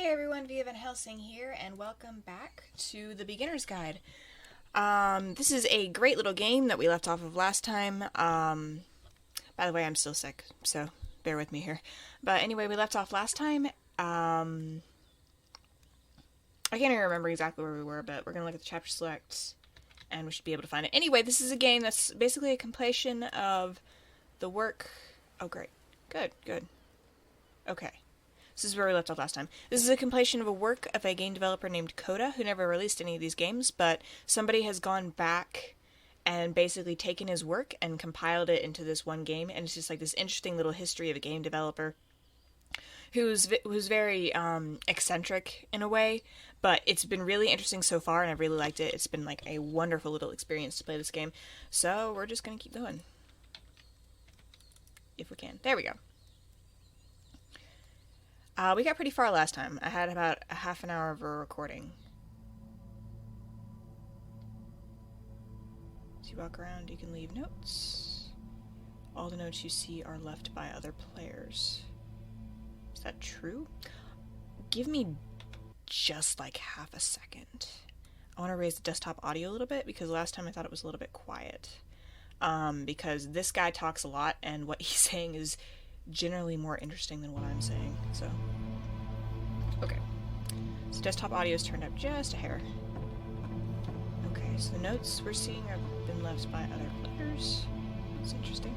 Hey everyone, Via Van Helsing here, and welcome back to the Beginner's Guide. This is a great little game that we left off of last time. By the way, I'm still sick, so bear with me here. But anyway, we left off last time. I can't even remember exactly where we were, but we're going to look at the chapter select, and we should be able to find it. Anyway, this is a game that's basically a compilation of the work... Oh, great. Good. Okay. This is where we left off last time. This is a compilation of a work of a game developer named Coda, who never released any of these games, but somebody has gone back and basically taken his work and compiled it into this one game, and it's just like this interesting little history of a game developer who's very eccentric in a way, but it's been really interesting so far, and I've really liked it. It's been like a wonderful little experience to play this game, so we're just going to keep going. If we can. There we go. We got pretty far last time. I had about a half an hour of a recording. As you walk around, you can leave notes. All the notes you see are left by other players. Is that true? Give me just like half a second. I want to raise the desktop audio a little bit because last time I thought it was a little bit quiet. Because this guy talks a lot and what he's saying is generally more interesting than what I'm saying, so. Okay. So desktop audio is turned up just a hair. Okay, so the notes we're seeing have been left by other players. That's interesting.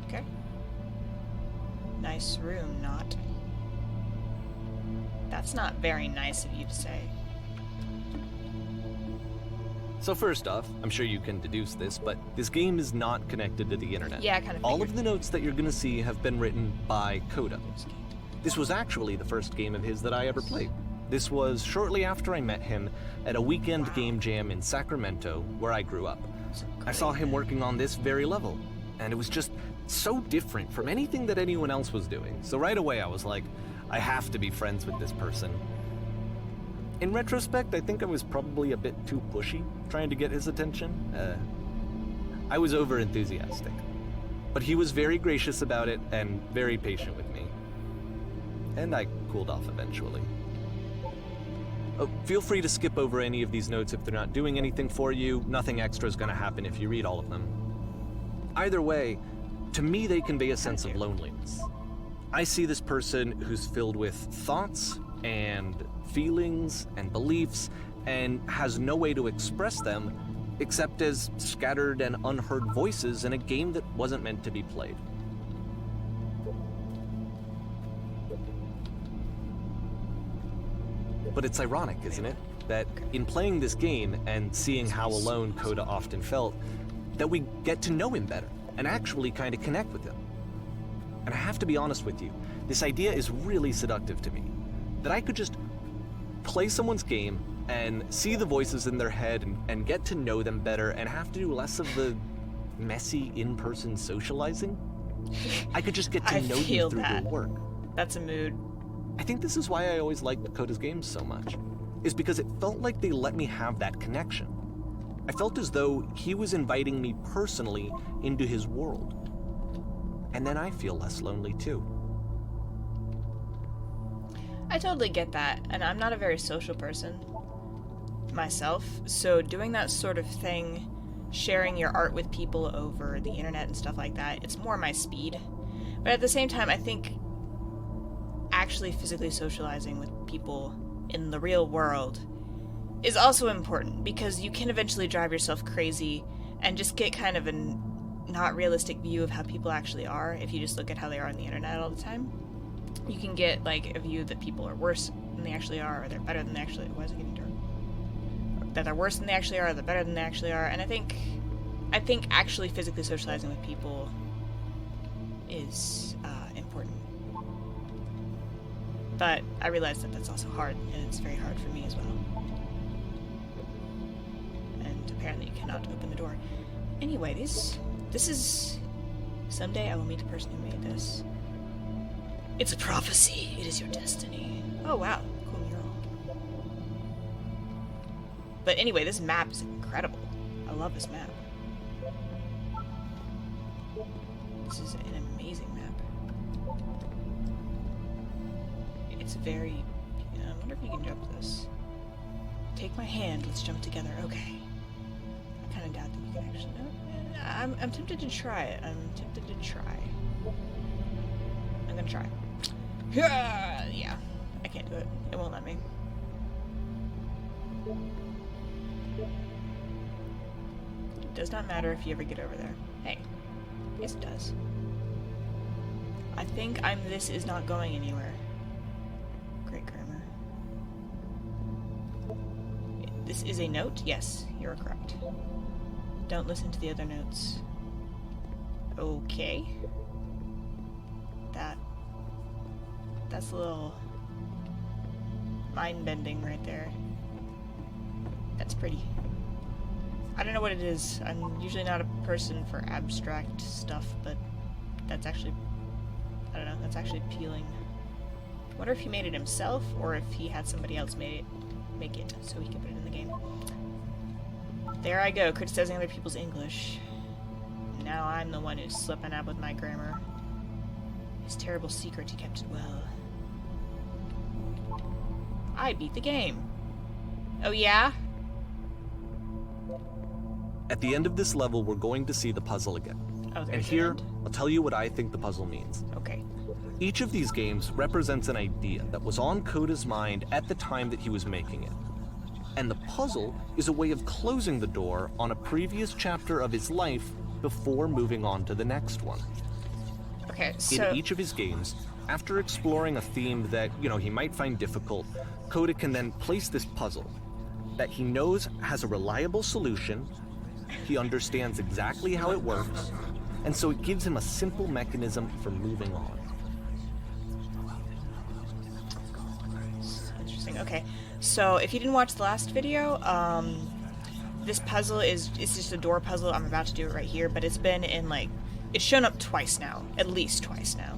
Okay. Nice room, not. That's not very nice of you to say. So first off, I'm sure you can deduce this, but this game is not connected to the internet. Yeah, I kind of All of the notes that you're going to see have been written by Coda. This was actually the first game of his that I ever played. This was shortly after I met him at a weekend game jam in Sacramento, where I grew up. I saw him working on this very level, and it was just so different from anything that anyone else was doing. So right away I was like, I have to be friends with this person. In retrospect, I think I was probably a bit too pushy, trying to get his attention. I was over-enthusiastic. But he was very gracious about it and very patient with me. And I cooled off eventually. Feel free to skip over any of these notes if they're not doing anything for you. Nothing extra is going to happen if you read all of them. Either way, to me they convey a sense of loneliness. I see this person who's filled with thoughts and feelings and beliefs and has no way to express them except as scattered and unheard voices in a game that wasn't meant to be played. But it's ironic, isn't it, that in playing this game and seeing how alone Coda often felt, that we get to know him better and actually kind of connect with him. And I have to be honest with you, this idea is really seductive to me. That I could just play someone's game and see the voices in their head and get to know them better and have to do less of the messy in-person socializing. I could just get to know you through your work. That's a mood. I think this is why I always liked Coda's games so much, is because it felt like they let me have that connection. I felt as though he was inviting me personally into his world. And then I feel less lonely too. I totally get that, and I'm not a very social person myself, so doing that sort of thing, sharing your art with people over the internet and stuff like that, it's more my speed. But at the same time, I think actually physically socializing with people in the real world is also important, because you can eventually drive yourself crazy and just get kind of a not realistic view of how people actually are if you just look at how they are on the internet all the time. You can get like a view that people are worse than they actually are, or they're better than they actually. Why is it getting dark? That they're worse than they actually are, or they're better than they actually are. And I think actually physically socializing with people is important. But I realize that that's also hard, and it's very hard for me as well. And apparently, you cannot open the door. Anyway, this is someday I will meet the person who made this. It's a prophecy. It is your destiny. Oh, wow. Cool mural. But anyway, this map is incredible. I love this map. This is an amazing map. It's very... I wonder if you can jump this. Take my hand, let's jump together. Okay. I kind of doubt that you can actually... No, I'm tempted to try it. I'm tempted to try. I'm gonna try. Yeah. I can't do it. It won't let me. It does not matter if you ever get over there. Hey. Yes, it does. I think this is not going anywhere. Great grammar. This is a note? Yes, you're correct. Don't listen to the other notes. Okay. That's a little mind-bending right there. That's pretty. I don't know what it is. I'm usually not a person for abstract stuff, but that's actually... I don't know, that's actually appealing. I wonder if he made it himself, or if he had somebody else make it so he could put it in the game. There I go, criticizing other people's English. Now I'm the one who's slipping up with my grammar. His terrible secret, he kept it well. I beat the game. Oh yeah? At the end of this level, we're going to see the puzzle again. Oh, And there's here, an end? I'll tell you what I think the puzzle means. Okay. Each of these games represents an idea that was on Coda's mind at the time that he was making it. And the puzzle is a way of closing the door on a previous chapter of his life before moving on to the next one. Okay, so... In each of his games, after exploring a theme that, he might find difficult, Coda can then place this puzzle that he knows has a reliable solution, he understands exactly how it works, and so it gives him a simple mechanism for moving on. Interesting. Okay, so if you didn't watch the last video, this puzzle it's just a door puzzle. I'm about to do it right here, but it's been in it's shown up twice now, at least twice now,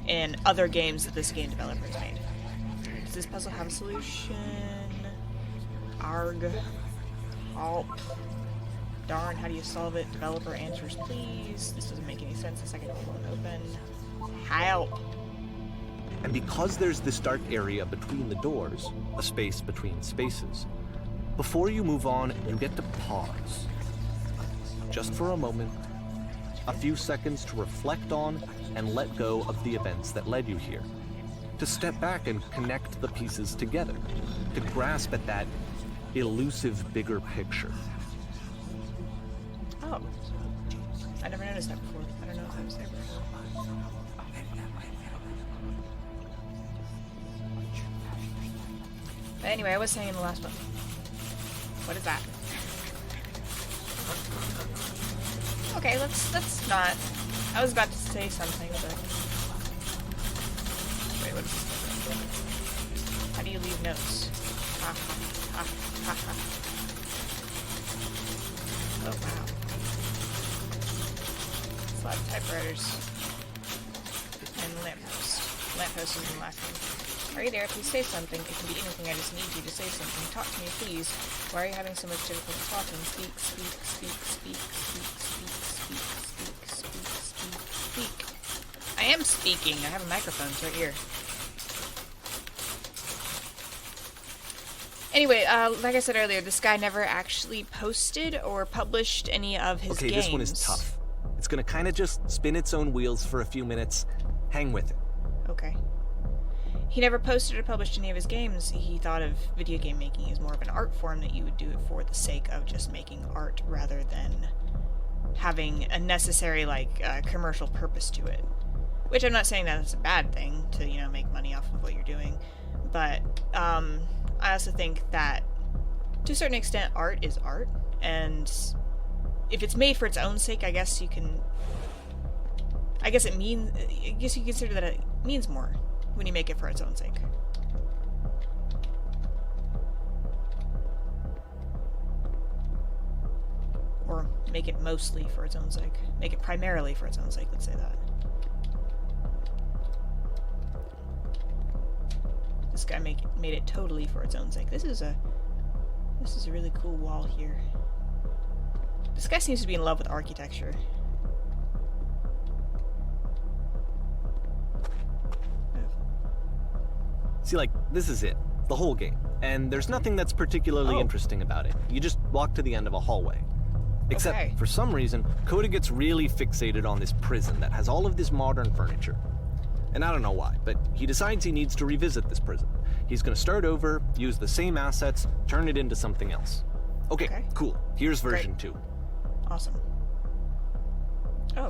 in other games that this game developer has made. Does this puzzle have a solution? Arg. Help. Darn, how do you solve it? Developer answers, please. This doesn't make any sense. The second door won't open. Help. And because there's this dark area between the doors, a space between spaces, before you move on, you get to pause. Just for a moment, a few seconds to reflect on and let go of the events that led you here. To step back and connect the pieces together. To grasp at that elusive bigger picture. Oh. I never noticed that before. I don't know if that was there before. But anyway, I was saying in the last one. What is that? Okay, let's not. I was about to say something, but... Wait, what is this? How do you leave notes? Ha ha ha ha ha. Oh wow. It's a lot of typewriters. And lamppost. Lamppost is the last one. Are you there? Please say something. It can be anything. I just need you to say something. Talk to me, please. Why are you having so much difficulty talking? Speak, speak, speak, speak, speak, speak, speak, speak, speak, speak, speak. I am speaking. I have a microphone. It's right here. Anyway, like I said earlier, this guy never actually posted or published any of his games. Okay, this one is tough. It's gonna kind of just spin its own wheels for a few minutes. Hang with it. Okay. He never posted or published any of his games. He thought of video game making as more of an art form that you would do it for the sake of just making art rather than having a necessary, commercial purpose to it. Which I'm not saying that it's a bad thing to, make money off of what you're doing. But, I also think that, to a certain extent, art is art. And if it's made for its own sake, I guess you consider that it means more when you make it for its own sake. Or make it mostly for its own sake. Make it primarily for its own sake, let's say that. This guy made it totally for its own sake. This is a really cool wall here. This guy seems to be in love with architecture. See, like, this is it. The whole game. And there's nothing that's particularly interesting about it. You just walk to the end of a hallway. Except, for some reason, Coda gets really fixated on this prison that has all of this modern furniture. And I don't know why, but he decides he needs to revisit this prison. He's gonna start over, use the same assets, turn it into something else. Okay. Cool. Here's version 2. Awesome. Oh.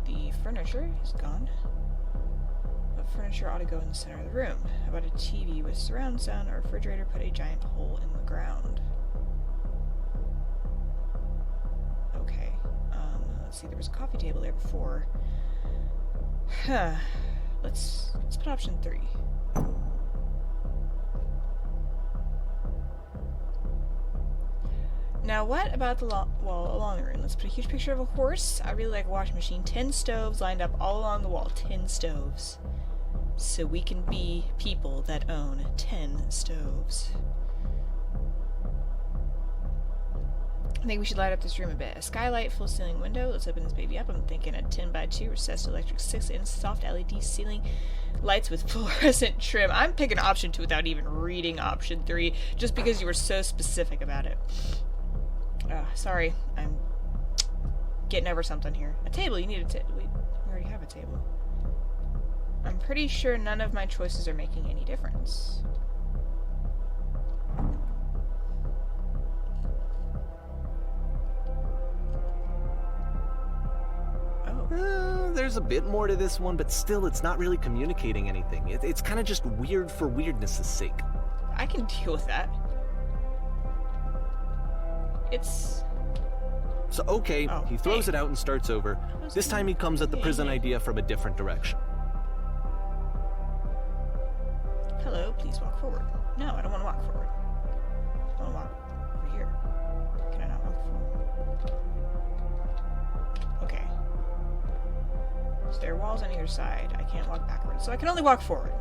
The furniture is gone. But furniture ought to go in the center of the room. How about a TV with surround sound or a refrigerator put a giant hole in the ground? Okay. Let's see, there was a coffee table there before. Huh. Let's put option 3. Now, what about the wall along the room? Let's put a huge picture of a horse. I really like a washing machine. 10 stoves lined up all along the wall. 10 stoves. So we can be people that own 10 stoves. I think we should light up this room a bit. A skylight, full ceiling window. Let's open this baby up. I'm thinking a 10x2 recessed electric 6-inch soft LED ceiling lights with fluorescent trim. I'm picking option 2 without even reading option 3, just because you were so specific about it. Sorry, I'm getting over something here. A table, you need a table. We already have a table. I'm pretty sure none of my choices are making any difference. There's a bit more to this one, but still, it's not really communicating anything. It's kind of just weird for weirdness' sake. I can deal with that. It's... So, okay, he throws it out and starts over. This time he comes at the prison idea from a different direction. Hello, please walk forward. No, I don't want to walk forward. I want to walk over here. Can I not walk forward? Okay. So there are walls on either side. I can't walk backwards, so I can only walk forward.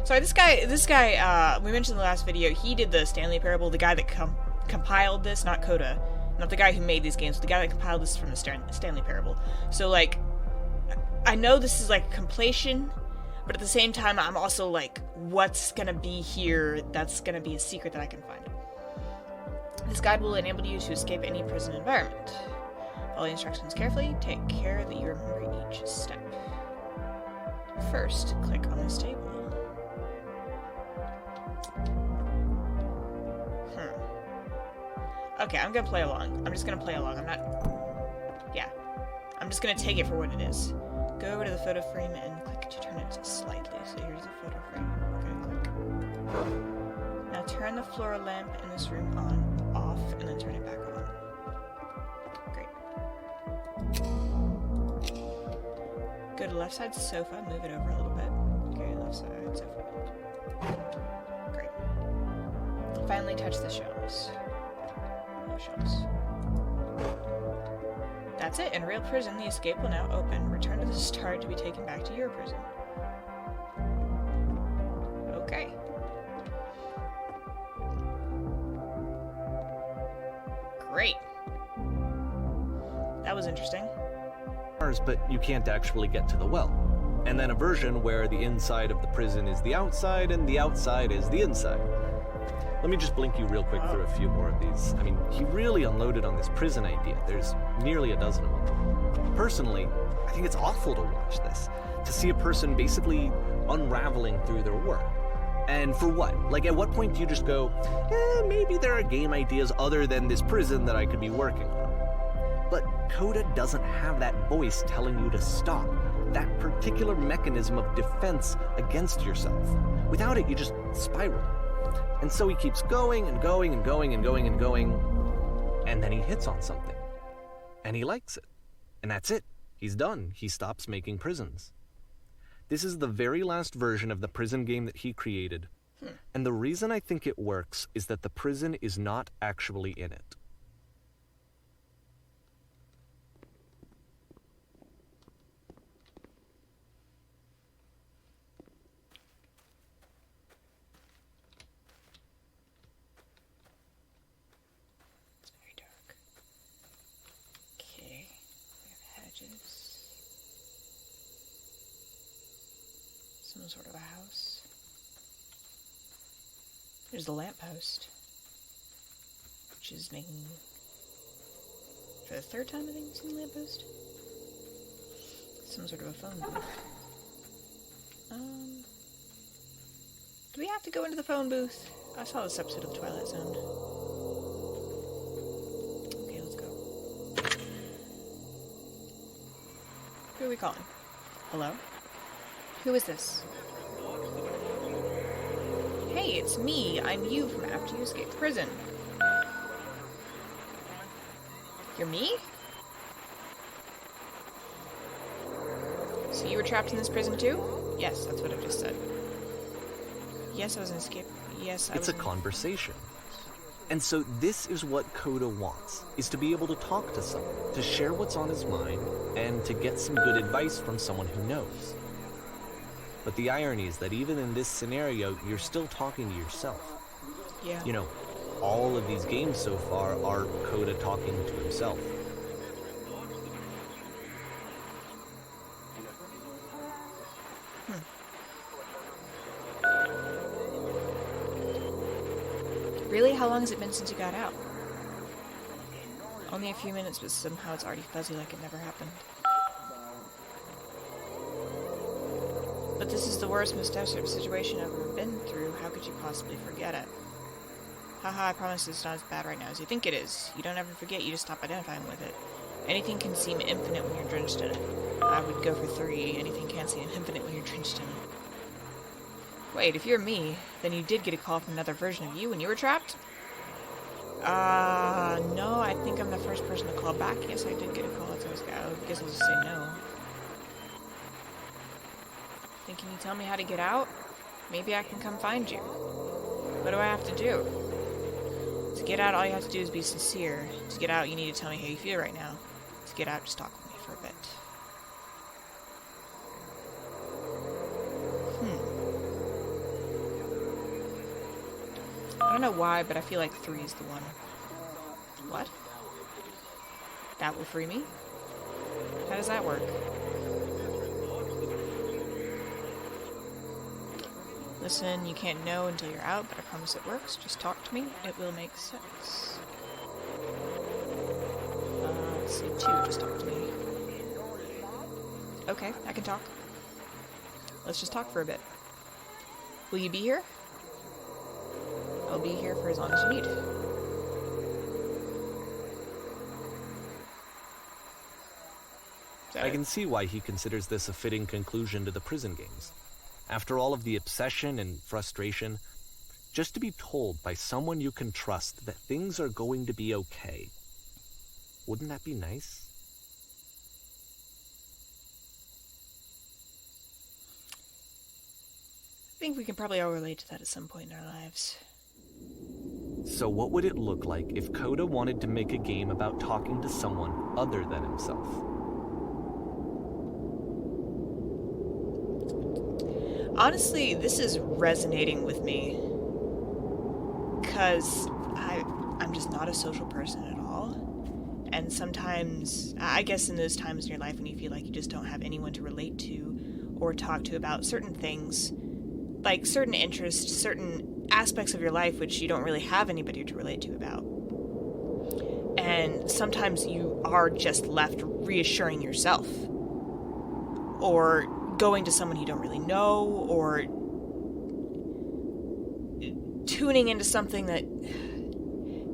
Sorry, this guy, we mentioned in the last video, he did the Stanley Parable, the guy that compiled this, not Coda, not the guy who made these games, but the guy that compiled this from the Stanley Parable. So, like, I know this is, like, completion, but at the same time, I'm also like, what's gonna be here that's gonna be a secret that I can find? This guide will enable you to escape any prison environment. Follow the instructions carefully, take care that you remember each step. First, click on this table. Okay, I'm gonna play along. I'm just gonna play along. I'm not... Yeah. I'm just gonna take it for what it is. Go over to the photo frame and click to turn it slightly. So here's the photo frame. Okay, click. Now turn the floor lamp in this room on, off, and then turn it back on. Great. Go to left side sofa, move it over a little bit. Okay, left side sofa. Great. Finally touch the shelves. Shelves. That's it. In real prison, the escape will now open. Return to the start to be taken back to your prison. Okay. Great. That was interesting. But you can't actually get to the well. And then a version where the inside of the prison is the outside and the outside is the inside. Let me just blink you real quick through a few more of these. I mean, he really unloaded on this prison idea. There's nearly a dozen of them. Personally, I think it's awful to watch this. To see a person basically unraveling through their work. And for what? Like, at what point do you just go, maybe there are game ideas other than this prison that I could be working on? But Coda doesn't have that voice telling you to stop. That particular mechanism of defense against yourself. Without it, you just spiral. And so he keeps going and going and going and going and going, and then he hits on something. And he likes it. And that's it. He's done. He stops making prisons. This is the very last version of the prison game that he created. And the reason I think it works is that the prison is not actually in it. Some sort of a house. There's the lamppost, which is making, for the third time I think we've seen the lamppost. Some sort of a phone booth. Do we have to go into the phone booth? I saw this episode of The Twilight Zone. Okay, let's go. Who are we calling? Hello? Who is this? Hey, it's me. I'm you from after you escaped prison. You're me? So you were trapped in this prison too? Yes, that's what I just said. Yes, I was in escape. Yes, I was. It's a conversation. And so this is what Coda wants, is to be able to talk to someone, to share what's on his mind, and to get some good advice from someone who knows. But the irony is that even in this scenario, you're still talking to yourself. Yeah. You know, all of these games so far are Coda talking to himself. Really? How long has it been since you got out? Only a few minutes, but somehow it's already fuzzy like it never happened. But this is the worst, most desperate situation I've ever been through. How could you possibly forget it? Haha, I promise it's not as bad right now as you think it is. You don't ever forget, you just stop identifying with it. Anything can seem infinite when you're drenched in it. I would go for 3. Anything can seem infinite when you're drenched in it. Wait, if you're me, then you did get a call from another version of you when you were trapped? No, I think I'm the first person to call back. Yes, I did get a call. So I guess I'll just say no. Then can you tell me how to get out? Maybe I can come find you. What do I have to do? To get out, all you have to do is be sincere. To get out, you need to tell me how you feel right now. To get out, just talk with me for a bit. I don't know why, but I feel like 3 is the one. What? That will free me? How does that work? Listen, you can't know until you're out, but I promise it works. Just talk to me. It will make sense. Let's see, 2, just talk to me. Okay, I can talk. Let's just talk for a bit. Will you be here? I'll be here for as long as you need. I can see why he considers this a fitting conclusion to the prison games. After all of the obsession and frustration, just to be told by someone you can trust that things are going to be okay. Wouldn't that be nice? I think we can probably all relate to that at some point in our lives. So what would it look like if Coda wanted to make a game about talking to someone other than himself? Honestly, this is resonating with me. Because I'm just not a social person at all. And sometimes, I guess in those times in your life when you feel like you just don't have anyone to relate to or talk to about certain things, like certain interests, certain aspects of your life which you don't really have anybody to relate to about. And sometimes you are just left reassuring yourself. Or going to someone you don't really know, or tuning into something that...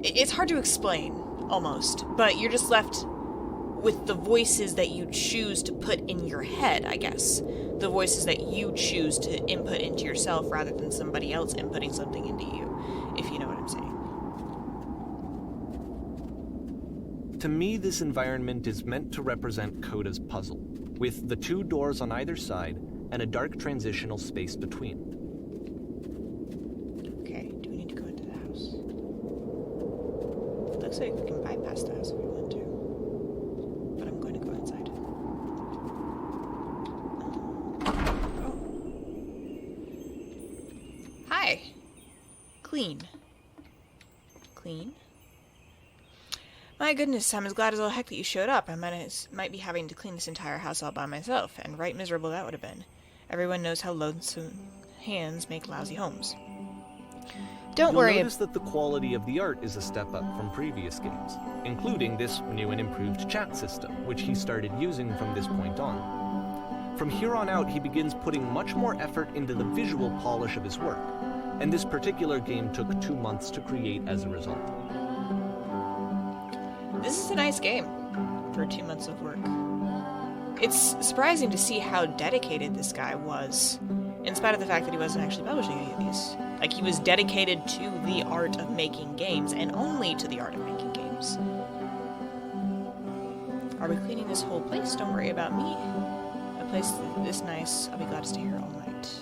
It's hard to explain, almost, but you're just left with the voices that you choose to put in your head, I guess. The voices that you choose to input into yourself rather than somebody else inputting something into you, if you know what I'm saying. To me, this environment is meant to represent Coda's puzzle, with the 2 doors on either side and a dark transitional space between. Okay, do we need to go into the house? It looks like we can bypass the house if we want to. But I'm going to go inside. Oh. Hi. Clean. Clean? My goodness, I'm as glad as all heck that you showed up. I might be having to clean this entire house all by myself, and right miserable that would have been. Everyone knows how lonesome hands make lousy homes. Don't You'll worry. notice that the quality of the art is a step up from previous games, including this new and improved chat system, which he started using from this point on. From here on out, he begins putting much more effort into the visual polish of his work, and this particular game took 2 months to create as a result. This is a nice game for 2 months of work. It's surprising to see how dedicated this guy was, in spite of the fact that he wasn't actually publishing any of these. Like, he was dedicated to the art of making games, and only to the art of making games. Are we cleaning this whole place? Don't worry about me. A place this nice, I'll be glad to stay here all night.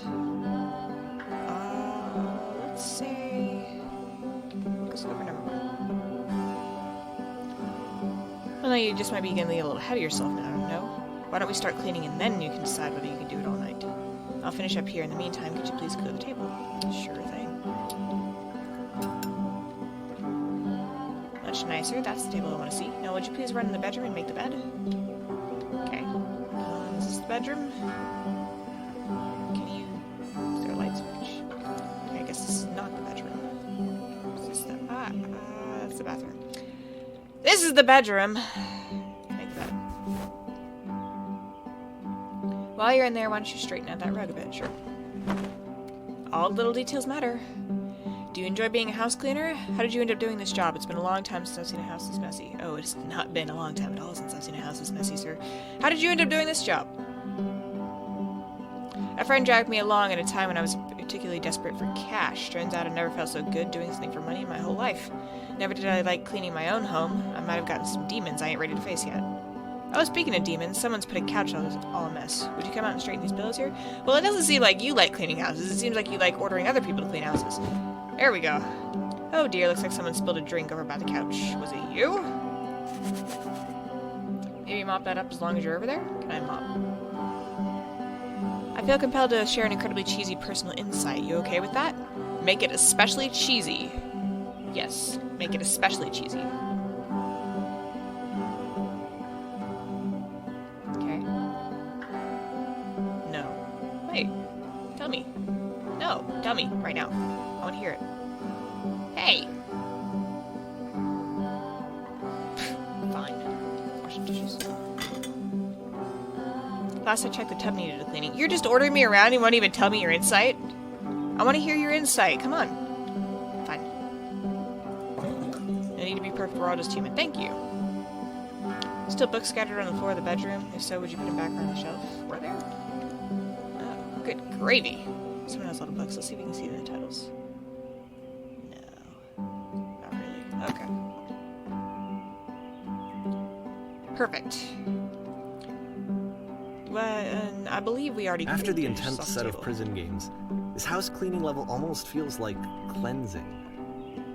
Let's say... Let's go for number 1. Well, no, you just might be getting a little ahead of yourself now, no? Why don't we start cleaning and then you can decide whether you can do it all night. I'll finish up here. In the meantime, could you please clear the table? Sure thing. Much nicer. That's the table I want to see. Now, would you please run in the bedroom and make the bed? Okay. Is this the bedroom? Can you... Is there a light switch? Okay, I guess this is not the bedroom. Is this the... that's the bathroom. This is the bedroom! Make the bed. While you're in there, why don't you straighten out that rug a bit? Sure. All little details matter. Do you enjoy being a house cleaner? How did you end up doing this job? It's been a long time since I've seen a house this messy. Oh, it's not been a long time at all since I've seen a house this messy, sir. How did you end up doing this job? A friend dragged me along at a time when I was particularly desperate for cash. Turns out I never felt so good doing something for money in my whole life. Never did I like cleaning my own home. I might have gotten some demons I ain't ready to face yet. Oh, speaking of demons, someone's put a couch on all a mess. Would you come out and straighten these pillows here? Well, it doesn't seem like you like cleaning houses. It seems like you like ordering other people to clean houses. There we go. Oh dear, looks like someone spilled a drink over by the couch. Was it you? Maybe mop that up as long as you're over there? Can I mop? I feel compelled to share an incredibly cheesy personal insight. You okay with that? Make it especially cheesy. Yes, make it especially cheesy. Okay. No. Wait. Tell me. No, tell me right now. I want to hear it. Hey! Fine. Washing dishes. Last I checked, the tub needed a cleaning. You're just ordering me around and you won't even tell me your insight? I want to hear your insight. Come on. Fine. I need to be perfect. We're all just human. Thank you. Still books scattered on the floor of the bedroom? If so, would you put them back on the shelf? Were there? Oh, good gravy. Someone has a lot of books. Let's see if we can see the titles. No. Not really. Okay. Perfect. And I believe we already... After the intense set of prison games, this house cleaning level almost feels like cleansing.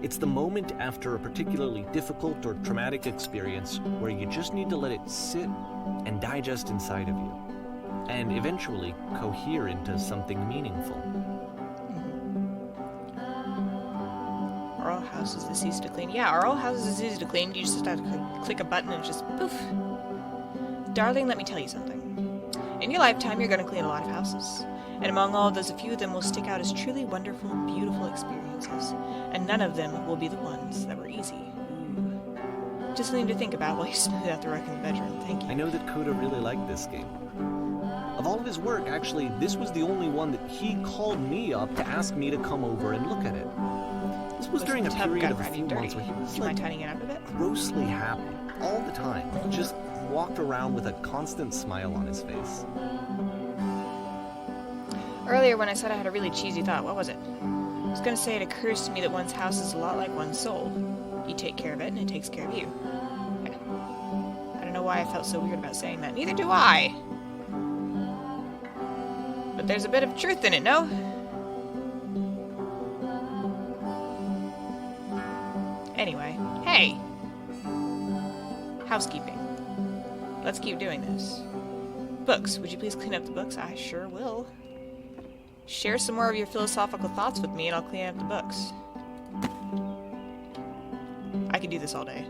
It's the moment after a particularly difficult or traumatic experience where you just need to let it sit and digest inside of you, and eventually cohere into something meaningful. Are all houses this easy to clean? Yeah, are all houses this easy to clean? You just have to click a button and just poof. Darling, let me tell you something. In your lifetime, you're going to clean a lot of houses. And among all of those, a few of them will stick out as truly wonderful, beautiful experiences. And none of them will be the ones that were easy. Ooh. Just something to think about while you smooth out the rug in the bedroom. Thank you. I know that Coda really liked this game. Of all of his work, actually, this was the only one that he called me up to ask me to come over and look at it. This was during a period of a few months where he was like, tidying it up a bit? Grossly happy, all the time. Just walked around with a constant smile on his face. Earlier when I said I had a really cheesy thought, what was it? I was going to say it occurs to me that one's house is a lot like one's soul. You take care of it, and it takes care of you. I don't know why I felt so weird about saying that. Neither do I! But there's a bit of truth in it, no? Anyway, hey! Housekeeping. Let's keep doing this. Books. Would you please clean up the books? I sure will. Share some more of your philosophical thoughts with me and I'll clean up the books. I could do this all day.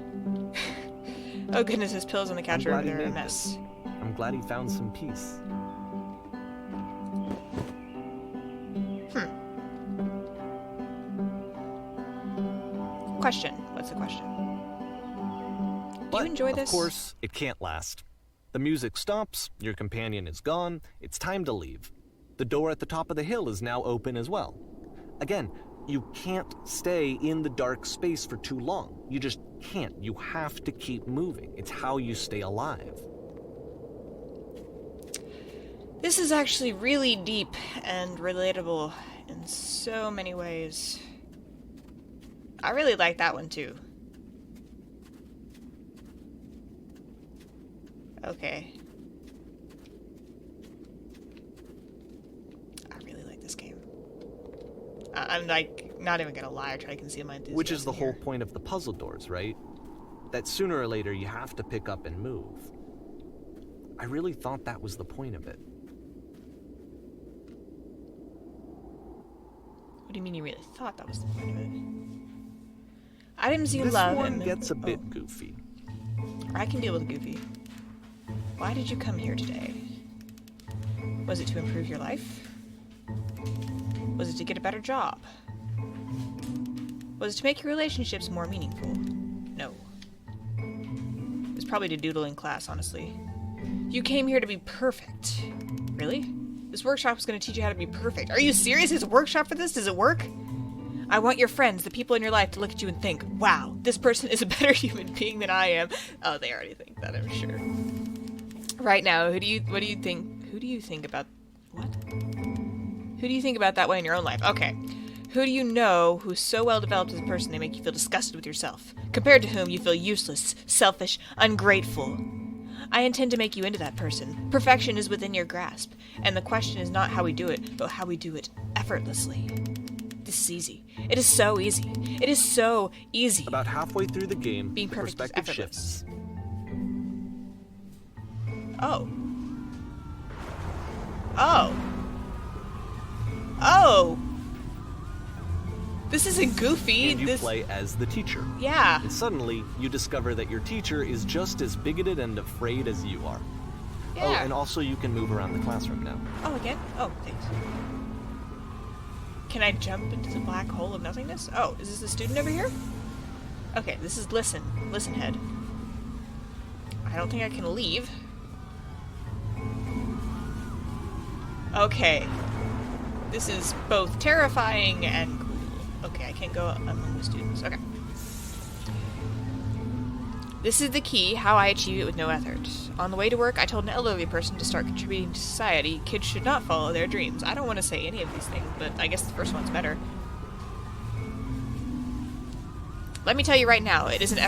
Oh goodness, his pillows on the couch are over there a mess. I'm glad he found some peace. Question. What's the question? Do you enjoy this? Of course, it can't last. The music stops, your companion is gone, it's time to leave. The door at the top of the hill is now open as well. Again, you can't stay in the dark space for too long. You just can't. You have to keep moving. It's how you stay alive. This is actually really deep and relatable in so many ways. I really like that one too. Okay. I really like this game. I'm like, not even gonna lie, I try to conceal my enthusiasm. Which is the whole here. point of the puzzle doors, right? That sooner or later you have to pick up and move. I really thought that was the point of it. What do you mean you really thought that was the point of it? Items you This love one and gets a bit goofy. I can deal with Goofy. Why did you come here today? Was it to improve your life? Was it to get a better job? Was it to make your relationships more meaningful? No. It was probably to doodle in class, honestly. You came here to be perfect. Really? This workshop was going to teach you how to be perfect. Are you serious? There's a workshop for this? Does it work? I want your friends, the people in your life, to look at you and think, wow, this person is a better human being than I am. Oh, they already think that, I'm sure. Right now, what do you think about, what? Who do you think about that way in your own life? Okay. Who do you know who's so well developed as a person they make you feel disgusted with yourself, compared to whom you feel useless, selfish, ungrateful? I intend to make you into that person. Perfection is within your grasp, and the question is not how we do it, but how we do it effortlessly. This is easy. It is so easy. It is so easy. About halfway through the game, Being the perfect is perspective effortless. shifts. Oh. Oh. Oh. This isn't Goofy. And you play as the teacher. Yeah. And suddenly, you discover that your teacher is just as bigoted and afraid as you are. Yeah. Oh, and also you can move around the classroom now. Oh, again? Oh, thanks. Can I jump into the black hole of nothingness? Oh, is this the student over here? Okay, this is Listen. Listen head. I don't think I can leave. Okay. This is both terrifying and cool. Okay, I can't go among the students. Okay. This is the key, how I achieve it with no effort. On the way to work, I told an elderly person to start contributing to society. Kids should not follow their dreams. I don't want to say any of these things, but I guess the first one's better. Let me tell you right now, it isn't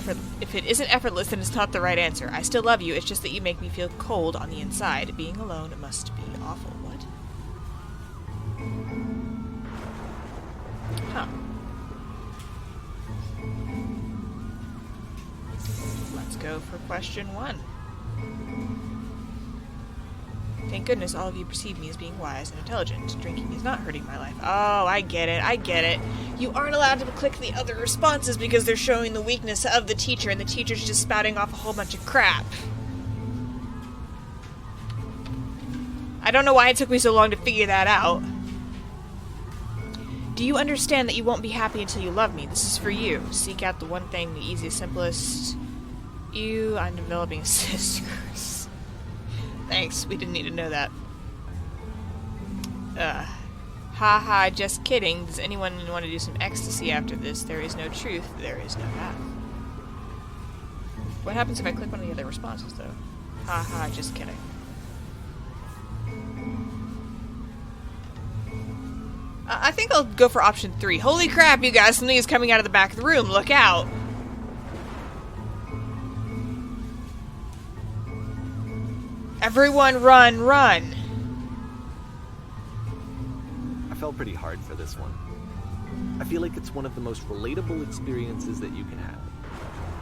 if it isn't effortless, then it's not the right answer. I still love you, it's just that you make me feel cold on the inside. Being alone must be awful. What? Huh. Let's go for question 1. Thank goodness all of you perceive me as being wise and intelligent. Drinking is not hurting my life. Oh, I get it. I get it. You aren't allowed to click the other responses because they're showing the weakness of the teacher, and the teacher's just spouting off a whole bunch of crap. I don't know why it took me so long to figure that out. Do you understand that you won't be happy until you love me? This is for you. Seek out the one thing, the easiest, simplest. I'm developing sisters. Thanks, we didn't need to know that. Haha, just kidding. Does anyone want to do some ecstasy after this? There is no truth, there is no path. What happens if I click one of the other responses, though? Haha, just kidding. I think I'll go for option 3. Holy crap, you guys, something is coming out of the back of the room. Look out! Everyone run, run! I felt pretty hard for this one. I feel like it's one of the most relatable experiences that you can have.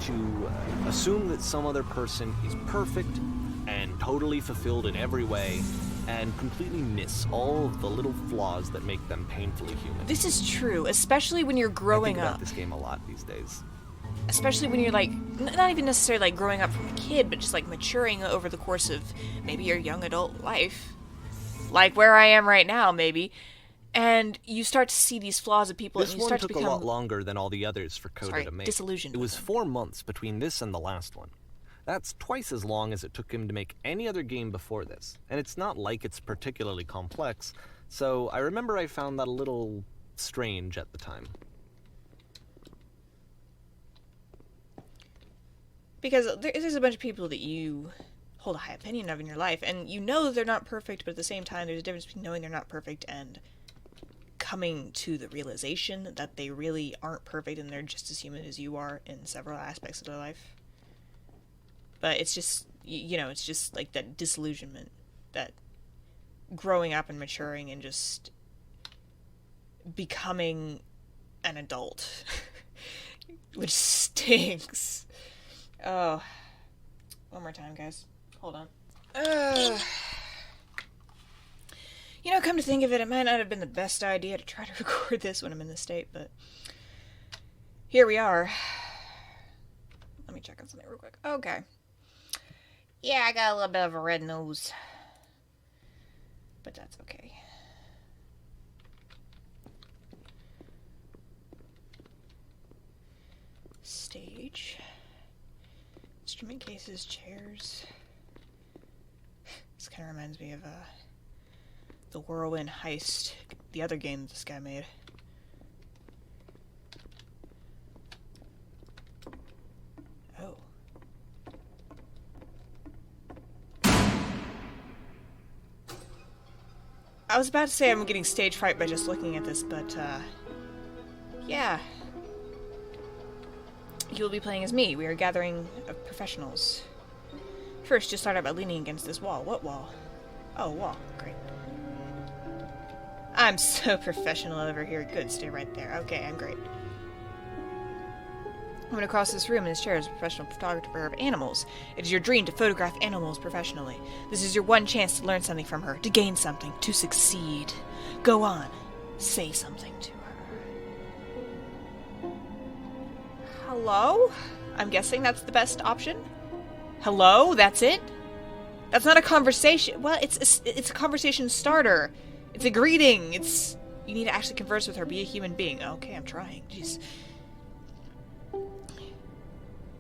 To assume that some other person is perfect and totally fulfilled in every way, and completely miss all of the little flaws that make them painfully human. This is true, especially when you're growing I think up. about this game a lot these days. Especially when you're like, not even necessarily like growing up from a kid, but just like maturing over the course of maybe your young adult life. Like where I am right now, maybe. And you start to see these flaws of people, This and you one start took to become... a lot longer than all the others for Coda to make. disillusioned It with was them. 4 months between this and the last one. That's twice as long as it took him to make any other game before this, and it's not like it's particularly complex, so I remember I found that a little strange at the time. Because there's a bunch of people that you hold a high opinion of in your life, and you know they're not perfect, but at the same time, there's a difference between knowing they're not perfect and coming to the realization that they really aren't perfect and they're just as human as you are in several aspects of their life. But it's just, it's just like that disillusionment, that growing up and maturing and just becoming an adult, which stinks. Oh, one more time, guys. Hold on. Come to think of it, it might not have been the best idea to try to record this when I'm in this state, but here we are. Let me check on something real quick. Okay. Yeah, I got a little bit of a red nose, but that's okay. Stage. Instrument cases, chairs. This kind of reminds me of the Whirlwind Heist, the other game this guy made. Oh. I was about to say I'm getting stage fright by just looking at this, but, yeah. You will be playing as me. We are a gathering of professionals. First, just start out by leaning against this wall. What wall? Oh, wall. Great. I'm so professional over here. Good, stay right there. Okay, I'm great. I'm going to cross this room in this chair as a professional photographer of animals. It is your dream to photograph animals professionally. This is your one chance to learn something from her, to gain something, to succeed. Go on. Say something to her. Hello? I'm guessing that's the best option? Hello? That's it? That's not a conversation. Well, it's a conversation starter. It's a greeting. You need to actually converse with her. Be a human being. Okay, I'm trying. Jeez.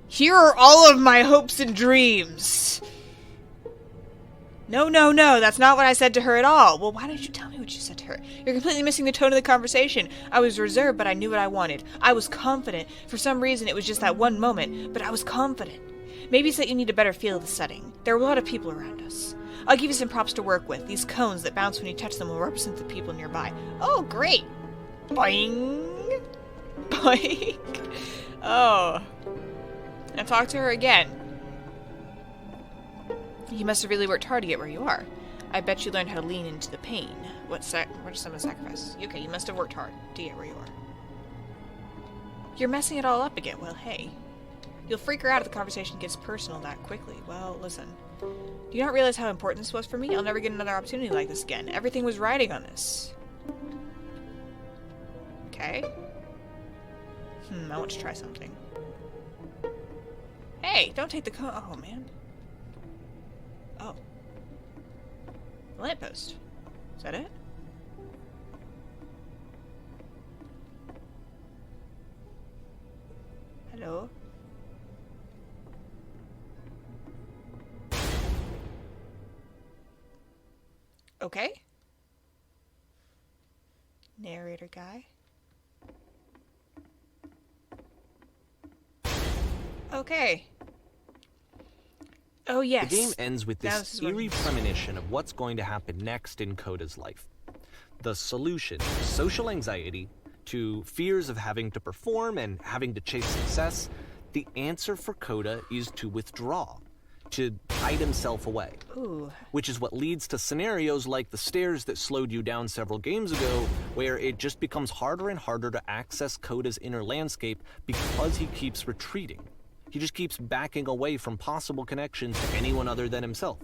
Here are all of my hopes and dreams. No, that's not what I said to her at all. Well, why didn't you tell me what you said to her? You're completely missing the tone of the conversation. I was reserved, but I knew what I wanted. I was confident. For some reason, it was just that one moment, but I was confident. Maybe it's that you need a better feel of the setting. There were a lot of people around us. I'll give you some props to work with. These cones that bounce when you touch them will represent the people nearby. Oh, great. Boing. Boing. Oh. Now talk to her again. You must have really worked hard to get where you are. I bet you learned how to lean into the pain. What are some of the sacrifices? Okay, you must have worked hard to get where you are. You're messing it all up again. Well, hey. You'll freak her out if the conversation gets personal that quickly. Well, listen. Do you not realize how important this was for me? I'll never get another opportunity like this again. Everything was riding on this. Okay. I want to try something. Hey, don't take the oh, man. Oh. The lamppost. Is that it? Hello? Okay. Narrator guy. Okay. Oh, yes. The game ends with this eerie premonition of what's going to happen next in Coda's life. The solution to social anxiety, to fears of having to perform and having to chase success, the answer for Coda is to withdraw, to hide himself away. Ooh. Which is what leads to scenarios like the stairs that slowed you down several games ago, where it just becomes harder and harder to access Coda's inner landscape because he keeps retreating. He just keeps backing away from possible connections to anyone other than himself.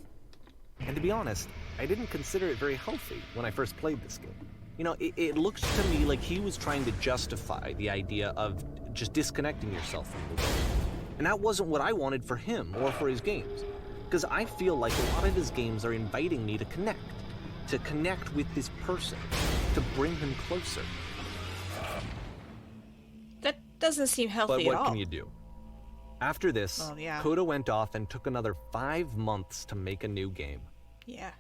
And to be honest, I didn't consider it very healthy when I first played this game. You know, it looks to me like he was trying to justify the idea of just disconnecting yourself from the world. And that wasn't what I wanted for him or for his games. Because I feel like a lot of his games are inviting me to connect. to connect with this person, to bring them closer. That doesn't seem healthy But at all. what can you do? After this, Well, yeah. Coda went off and took another 5 months to make a new game. Yeah.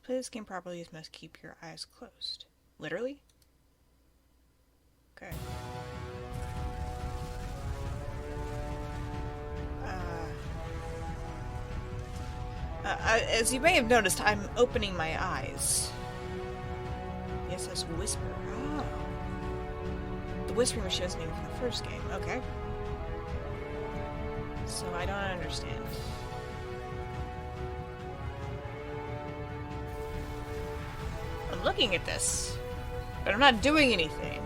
Play this game properly, you must keep your eyes closed. Literally? Okay. As you may have noticed, I'm opening my eyes. The SS Whisper. Oh. The Whispering Machine was named from the first game. Okay. So I don't understand. I'm looking at this, but I'm not doing anything.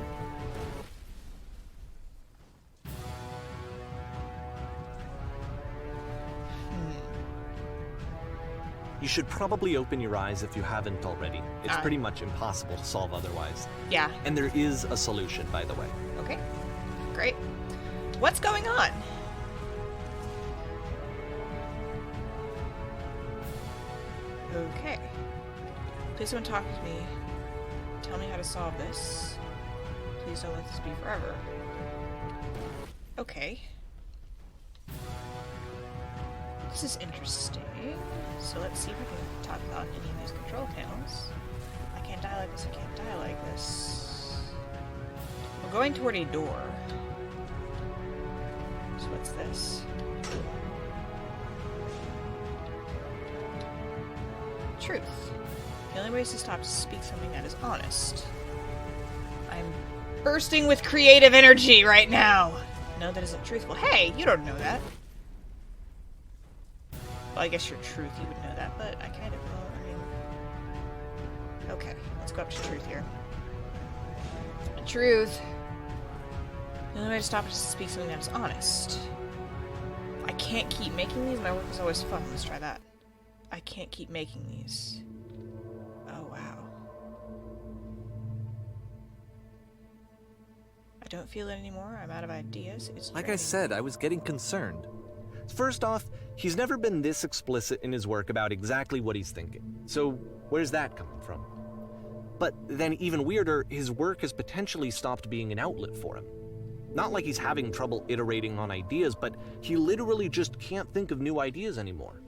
You should probably open your eyes if you haven't already. It's Ah. pretty much impossible to solve otherwise. Yeah. And there is a solution, by the way. Okay. Great. What's going on? Okay. Please don't talk with me. Tell me how to solve this. Please don't let this be forever. Okay. This is interesting. So let's see if we can talk about any of these control panels. I can't die like this, I can't die like this. We're going toward a door. So what's this? Truth. The only way is to stop to speak something that is honest. I'm bursting with creative energy right now. No, that isn't truthful. Hey, you don't know that. Well, I guess your truth, you would know that, but I kind of know. I mean, okay, let's go up to truth here. Truth. The only way to stop is to speak something that is honest. I can't keep making these. My work is always fun. Let's try that. I can't keep making these. Oh, wow. I don't feel it anymore. I'm out of ideas. It's Like I draining. said, I was getting concerned. First off, he's never been this explicit in his work about exactly what he's thinking. So, where's that coming from? But then, even weirder, his work has potentially stopped being an outlet for him. Not like he's having trouble iterating on ideas, but he literally just can't think of new ideas anymore.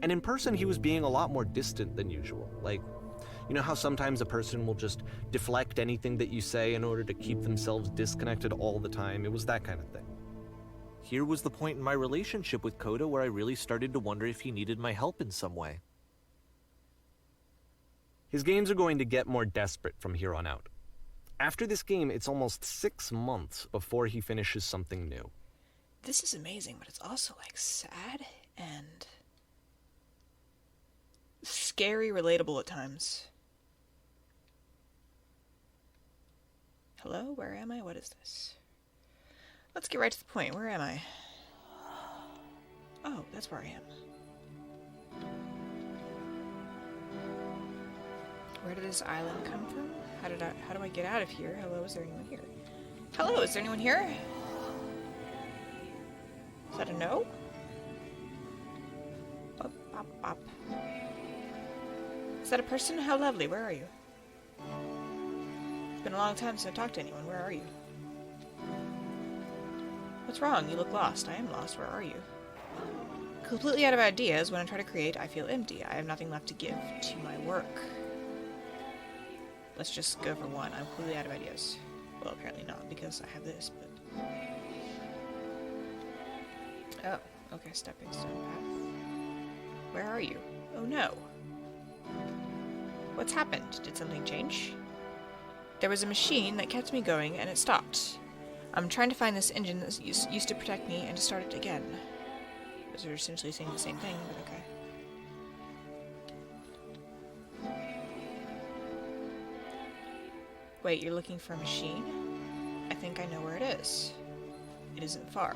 And in person, he was being a lot more distant than usual. Like, you know how sometimes a person will just deflect anything that you say in order to keep themselves disconnected all the time? It was that kind of thing. Here was the point in my relationship with Coda where I really started to wonder if he needed my help in some way. His games are going to get more desperate from here on out. After this game, it's almost 6 months before he finishes something new. This is amazing, but it's also, like, sad and scary, relatable at times. Hello? Where am I? What is this? Let's get right to the point. Where am I? Oh, that's where I am. Where did this island come from? How do I get out of here? Hello, is there anyone here? Hello, is there anyone here? Is that a no? Bop, bop, bop. Is that a person? How lovely. Where are you? It's been a long time since I talked to anyone. Where are you? What's wrong? You look lost. I am lost. Where are you? Completely out of ideas. When I try to create, I feel empty. I have nothing left to give to my work. Let's just go for one. I'm completely out of ideas. Well, apparently not, because I have this, but... Oh, okay, stepping stone path. Where are you? Oh no. What's happened? Did something change? There was a machine that kept me going, and it stopped. I'm trying to find this engine that used to protect me and to start it again. Those are essentially saying the same thing, but okay. Wait, you're looking for a machine? I think I know where it is. It isn't far.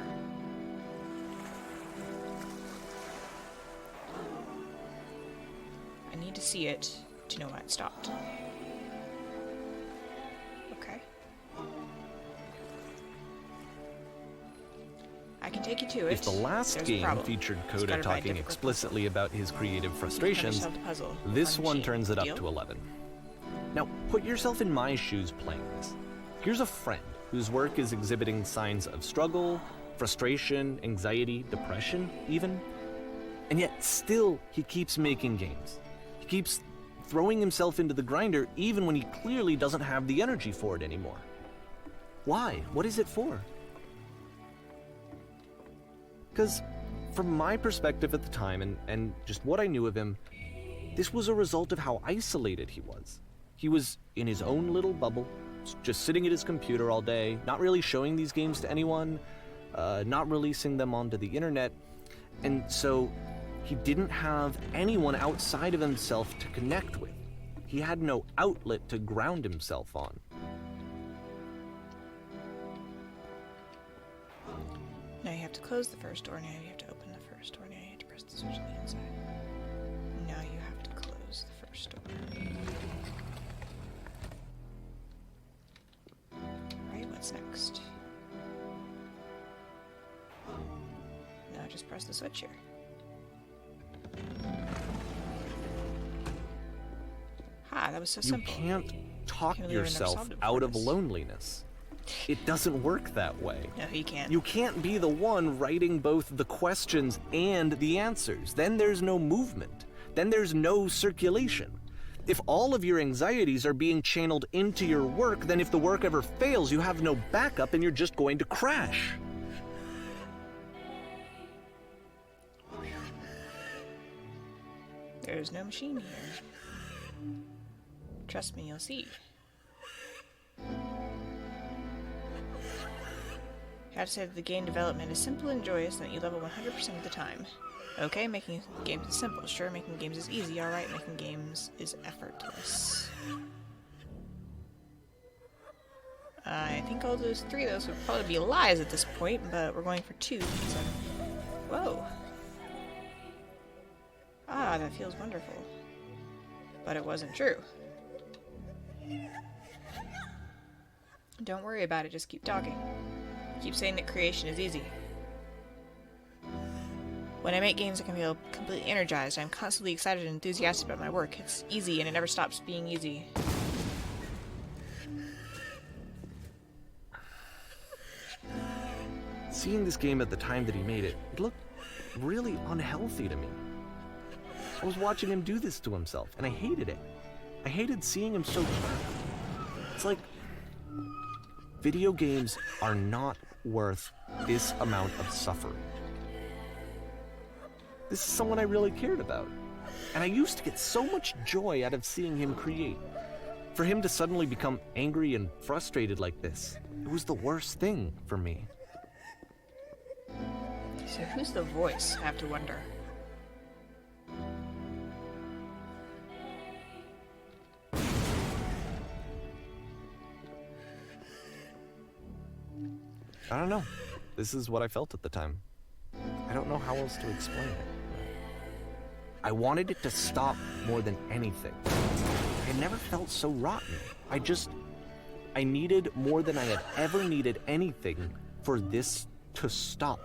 I need to see it to know why it stopped. Okay. I take you to it. If the last there's a game problem. featured It's Coda gotta buy a talking difficult explicitly about his creative Have frustrations, yourself the puzzle this on one machine. turns it up Deal? to 11. Now, put yourself in my shoes playing this. Here's a friend whose work is exhibiting signs of struggle, frustration, anxiety, depression, even. And yet, still, he keeps making games. He keeps throwing himself into the grinder even when he clearly doesn't have the energy for it anymore. Why? What is it for? Because from my perspective at the time and just what I knew of him, this was a result of how isolated he was. He was in his own little bubble, just sitting at his computer all day, not really showing these games to anyone, not releasing them onto the internet, and so he didn't have anyone outside of himself to connect with. He had no outlet to ground himself on. Now you have to close the first door, now you have to open the first door, now you have to press the switch on the inside. Now you have to close the first door. Right, what's next? Now just press the switch here. Ha, that was so You simple. can't talk Can't believe I never yourself solved it before out of this. loneliness. It doesn't work that way. No, you can't. You can't be the one writing both the questions and the answers. Then there's no movement. Then there's no circulation. If all of your anxieties are being channeled into your work, then if the work ever fails, you have no backup and you're just going to crash. There's no machine here. Trust me, you'll see. I have to say that the game development is simple and joyous, and that you level 100% of the time. Okay, making games is simple. Sure, making games is easy. Alright, making games is effortless. I think all those three of those would probably be lies at this point, but we're going for two. So. Whoa. Ah, that feels wonderful. But it wasn't true. Don't worry about it, just keep talking. Keep saying that creation is easy. When I make games, I can feel completely energized. I'm constantly excited and enthusiastic about my work. It's easy and it never stops being easy. Seeing this game at the time that he made it, it looked really unhealthy to me. I was watching him do this to himself, and I hated it. I hated seeing him so trapped. It's like, video games are not worth this amount of suffering. This is someone I really cared about. And I used to get so much joy out of seeing him create. For him to suddenly become angry and frustrated like this, it was the worst thing for me. So who's the voice, I have to wonder. I don't know. This is what I felt at the time. I don't know how else to explain it. I wanted it to stop more than anything. I never felt so rotten. I needed more than I had ever needed anything for this to stop.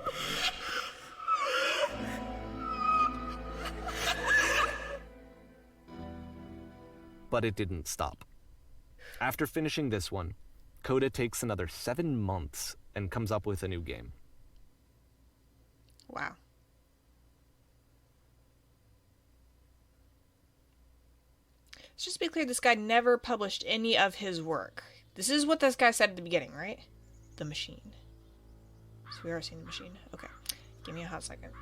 But it didn't stop. After finishing this one, Coda takes another 7 months and comes up with a new game. Wow. Let's just be clear, this guy never published any of his work. This is what this guy said at the beginning, right? The machine. So we are seeing the machine. Okay. Give me a hot second.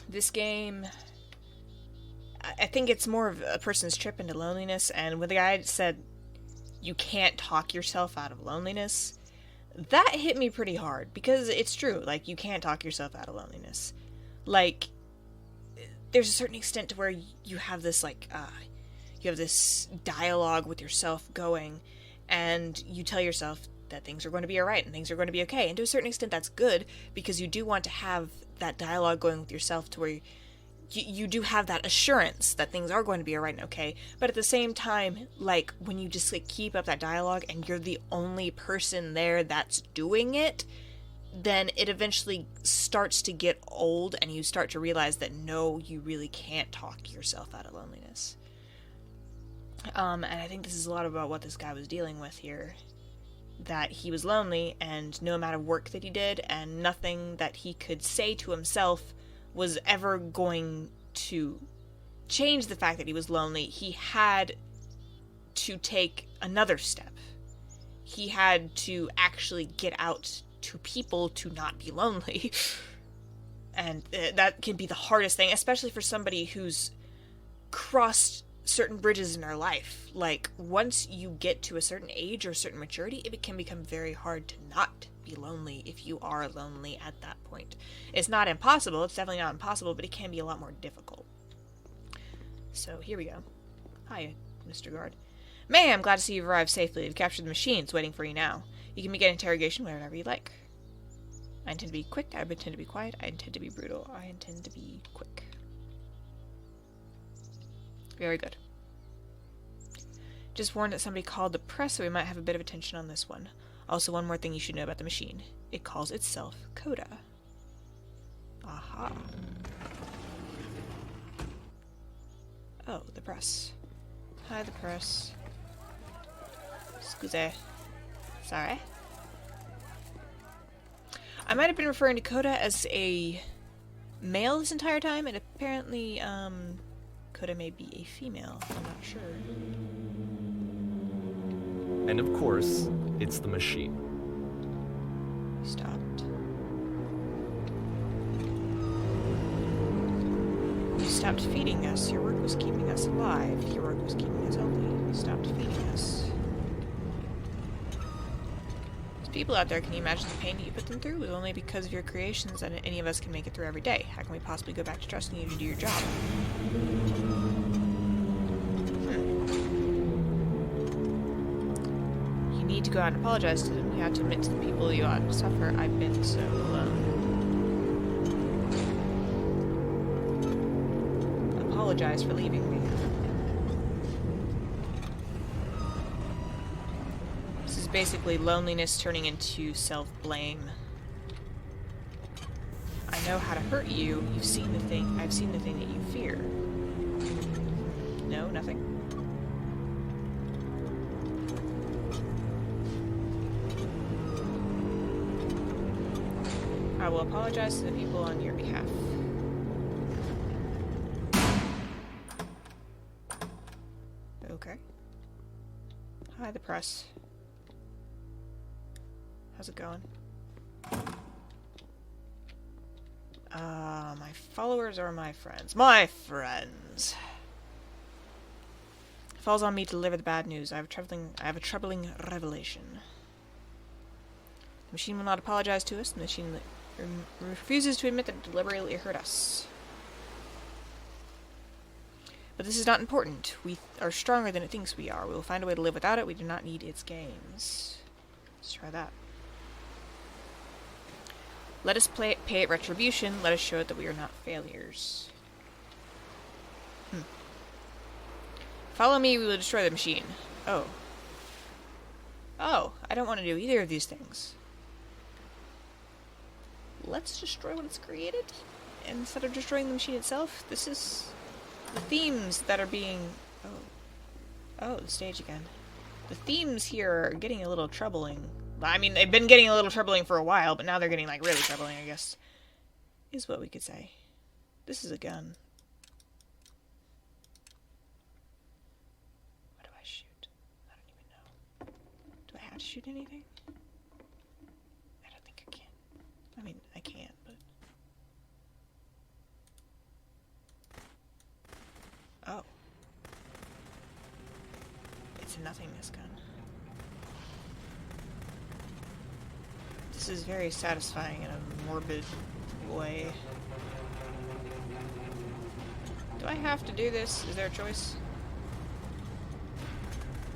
This game, I think it's more of a person's trip into loneliness, and when the guy said you can't talk yourself out of loneliness, that hit me pretty hard, because it's true, like, you can't talk yourself out of loneliness. Like, there's a certain extent to where you have this, like, you have this dialogue with yourself going, and you tell yourself that things are going to be alright and things are going to be okay. And to a certain extent that's good, because you do want to have that dialogue going with yourself to where you do have that assurance that things are going to be alright and okay. But at the same time, like, when you just like keep up that dialogue and you're the only person there that's doing it, then it eventually starts to get old and you start to realize that no, you really can't talk yourself out of loneliness. And I think this is a lot about what this guy was dealing with here. That he was lonely, and no amount of work that he did, and nothing that he could say to himself was ever going to change the fact that he was lonely. He had to take another step. He had to actually get out to people to not be lonely. And that can be the hardest thing, especially for somebody who's crossed certain bridges in our life. Like, once you get to a certain age or a certain maturity, it can become very hard to not be lonely if you are lonely at that point. It's not impossible, it's definitely not impossible, but it can be a lot more difficult. So, here we go. Hi, Mr. Guard. May, I'm glad to see you've arrived safely. I've captured the machine. It's waiting for you now. You can begin interrogation whenever you like. I intend to be quick, I intend to be quiet, I intend to be brutal, I intend to be quick. Very good. Just warned that somebody called the press, so we might have a bit of attention on this one. Also, one more thing you should know about the machine. It calls itself Coda. Aha. Oh, the press. Hi, the press. Excuse. Sorry. I might have been referring to Coda as a male this entire time, and apparently, Coda may be a female. I'm not sure. And of course, it's the machine. You stopped. You stopped feeding us. Your work was keeping us alive. Your work was keeping us healthy. You stopped feeding us. There's people out there, can you imagine the pain that you put them through? It was only because of your creations that any of us can make it through every day. How can we possibly go back to trusting you to do your job? You need to go out and apologize to them. You have to admit to the people you ought to suffer. I've been so alone. Apologize for leaving me. This is basically loneliness turning into self-blame. I know how to hurt you. You've seen the thing. I've seen the thing that you fear. No, nothing. I will apologize to the people on your behalf. Okay. Hi, the press. How's it going? My followers or my friends? My friends! It falls on me to deliver the bad news. I have a troubling revelation. The machine will not apologize to us. The machine refuses to admit that it deliberately hurt us. But this is not important. We are stronger than it thinks we are. We will find a way to live without it. We do not need its games. Let's try that. Let us pay it retribution. Let us show it that we are not failures. Follow me, we will destroy the machine. Oh. Oh, I don't want to do either of these things. Let's destroy what it's created instead of destroying the machine itself. This is the themes that are being... Oh, the stage again. The themes here are getting a little troubling. I mean, they've been getting a little troubling for a while, but now they're getting, like, really troubling, I guess. Is what we could say. This is a gun. What do I shoot? I don't even know. Do I have to shoot anything? I don't think I can. I mean, I can, but... Oh. It's a nothingness gun. This is very satisfying in a morbid way. Do I have to do this? Is there a choice?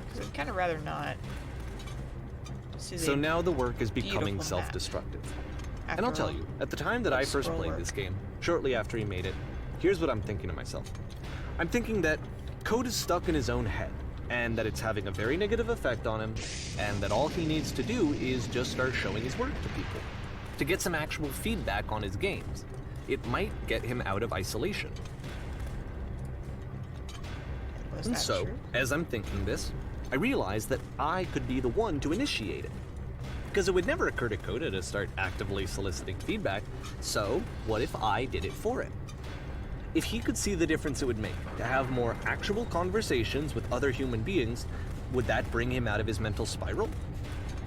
Because I'd kind of rather not. is So a now the work is beautiful becoming map. self-destructive. And After I'll tell all, you, at the time that I first scroll played work. this game, shortly after he made it, here's what I'm thinking to myself. I'm thinking that Code is stuck in his own head, and that it's having a very negative effect on him, and that all he needs to do is just start showing his work to people, to get some actual feedback on his games. It might get him out of isolation. Was And that so, true? as I'm thinking this, I realize that I could be the one to initiate it. Because it would never occur to Coda to start actively soliciting feedback, so what if I did it for him? If he could see the difference it would make to have more actual conversations with other human beings, would that bring him out of his mental spiral?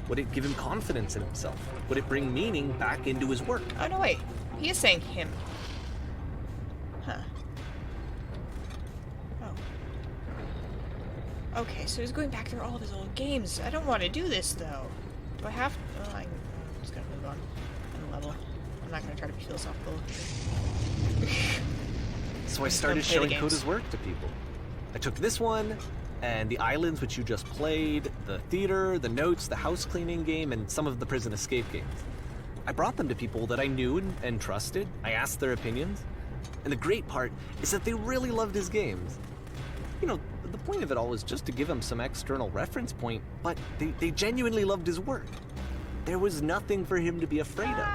Would it give him confidence in himself? Would it bring meaning back into his work? Oh, no, wait. He is saying him. Huh. Oh. Okay, so he's going back through all of his old games. I don't want to do this, though. Do I have... Oh, I'm just gonna move on the level. I'm not gonna try to be philosophical. So I Just started don't play the showing games. Coda's work to people. I took this one, and the islands which you just played, the theater, the notes, the house cleaning game, and some of the prison escape games. I brought them to people that I knew and trusted. I asked their opinions. And the great part is that they really loved his games. You know, the point of it all was just to give him some external reference point, but they genuinely loved his work. There was nothing for him to be afraid of.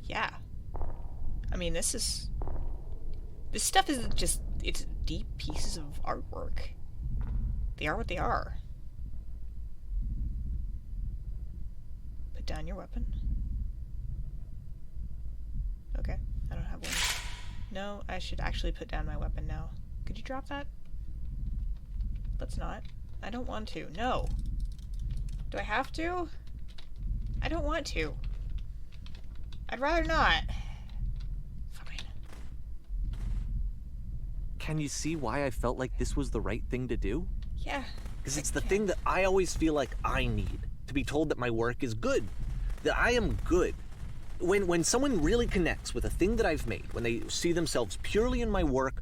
Yeah. I mean, this stuff isn't just, it's deep pieces of artwork. They are what they are. Put down your weapon. Okay, I don't have one. No, I should actually put down my weapon now. Could you drop that? Let's not. I don't want to. No. Do I have to? I don't want to. I'd rather not. Fine. Can you see why I felt like this was the right thing to do? Yeah. Because I it's the can. thing that I always feel like I need, to be told that my work is good, that I am good. When someone really connects with a thing that I've made, when they see themselves purely in my work,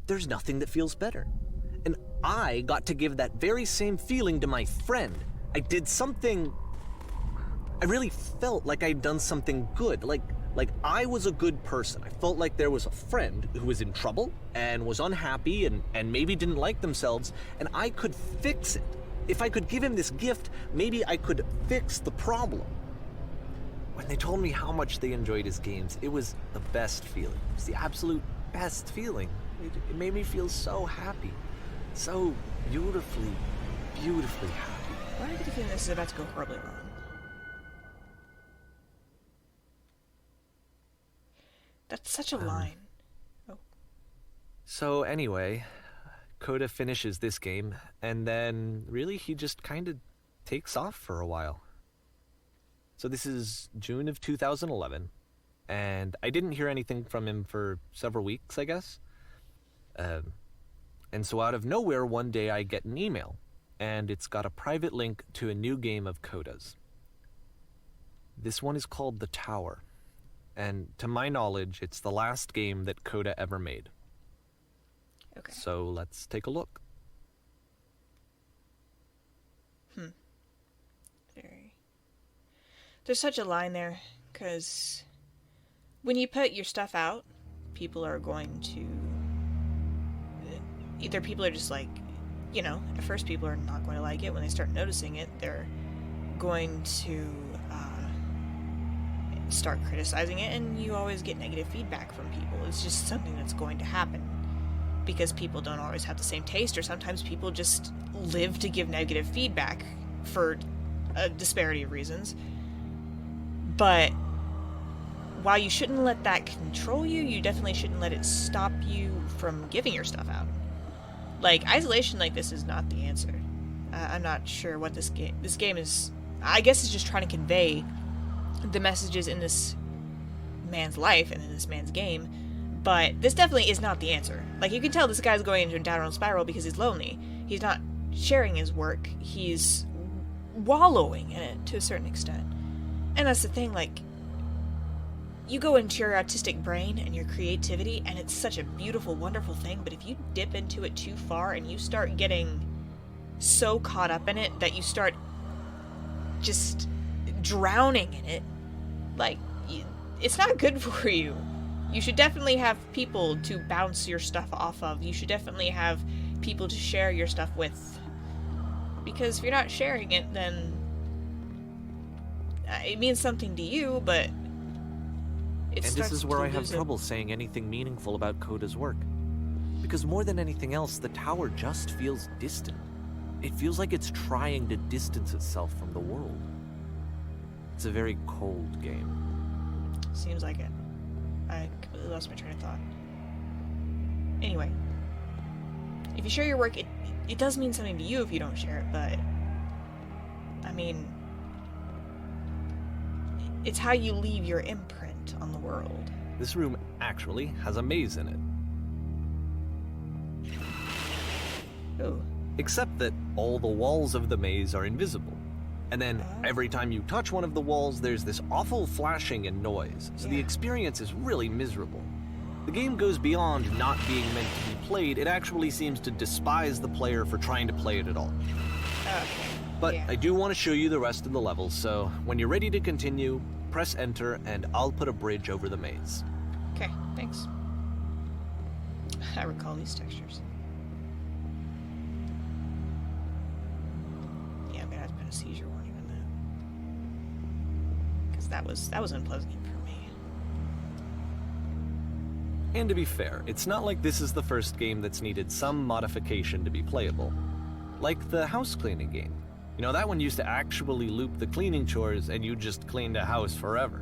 there's nothing that feels better. And I got to give that very same feeling to my friend. I did something... I really felt like I'd done something good, like I was a good person. I felt like there was a friend who was in trouble and was unhappy and maybe didn't like themselves, and I could fix it. If I could give him this gift, maybe I could fix the problem. When they told me how much they enjoyed his games, it was the best feeling. It was the absolute best feeling. It made me feel so happy. So beautifully, beautifully happy. Why do I get the feeling this is about to go horribly wrong? That's such a line. Oh. So anyway, Coda finishes this game, and then really he just kind of takes off for a while. So this is June of 2011, and I didn't hear anything from him for several weeks, I guess. And so out of nowhere, one day I get an email, and it's got a private link to a new game of Coda's. This one is called The Tower, and to my knowledge, it's the last game that Coda ever made. Okay. So let's take a look. There's such a line there, because when you put your stuff out, people are going to... Either people are just like, you know, at first people are not going to like it. When they start noticing it, they're going to start criticizing it, and you always get negative feedback from people. It's just something that's going to happen, because people don't always have the same taste, or sometimes people just live to give negative feedback for a disparity of reasons. But while you shouldn't let that control you, you definitely shouldn't let it stop you from giving your stuff out. Like, isolation like this is not the answer. I'm not sure what this game is. I guess it's just trying to convey the messages in this man's life and in this man's game, but this definitely is not the answer. Like, you can tell this guy's going into a downward spiral because he's lonely. He's not sharing his work. He's wallowing in it to a certain extent. And that's the thing, like, you go into your artistic brain and your creativity, and it's such a beautiful, wonderful thing, but if you dip into it too far and you start getting so caught up in it that you start just drowning in it, like, it's not good for you. You should definitely have people to bounce your stuff off of. You should definitely have people to share your stuff with. Because if you're not sharing it, then it means something to you, but And this is where I have trouble saying anything meaningful about Coda's work. Because more than anything else, the tower just feels distant. It feels like it's trying to distance itself from the world. It's a very cold game. Seems like it. I completely lost my train of thought. Anyway, if you share your work, it does mean something to you if you don't share it, but I mean, it's how you leave your imprint on the world. This room actually has a maze in it. Oh. Except that all the walls of the maze are invisible. And then every time you touch one of the walls, there's this awful flashing and noise, so the experience is really miserable. The game goes beyond not being meant to be played, it actually seems to despise the player for trying to play it at all. Okay. But yeah. I do want to show you the rest of the levels, so when you're ready to continue, press enter and I'll put a bridge over the maze. Okay, thanks. I recall these textures. Yeah, I'm gonna have to put a seizure warning on that. Because that was unpleasant for me. And to be fair, it's not like this is the first game that's needed some modification to be playable. Like the house cleaning game. You know, that one used to actually loop the cleaning chores and you just cleaned a house forever.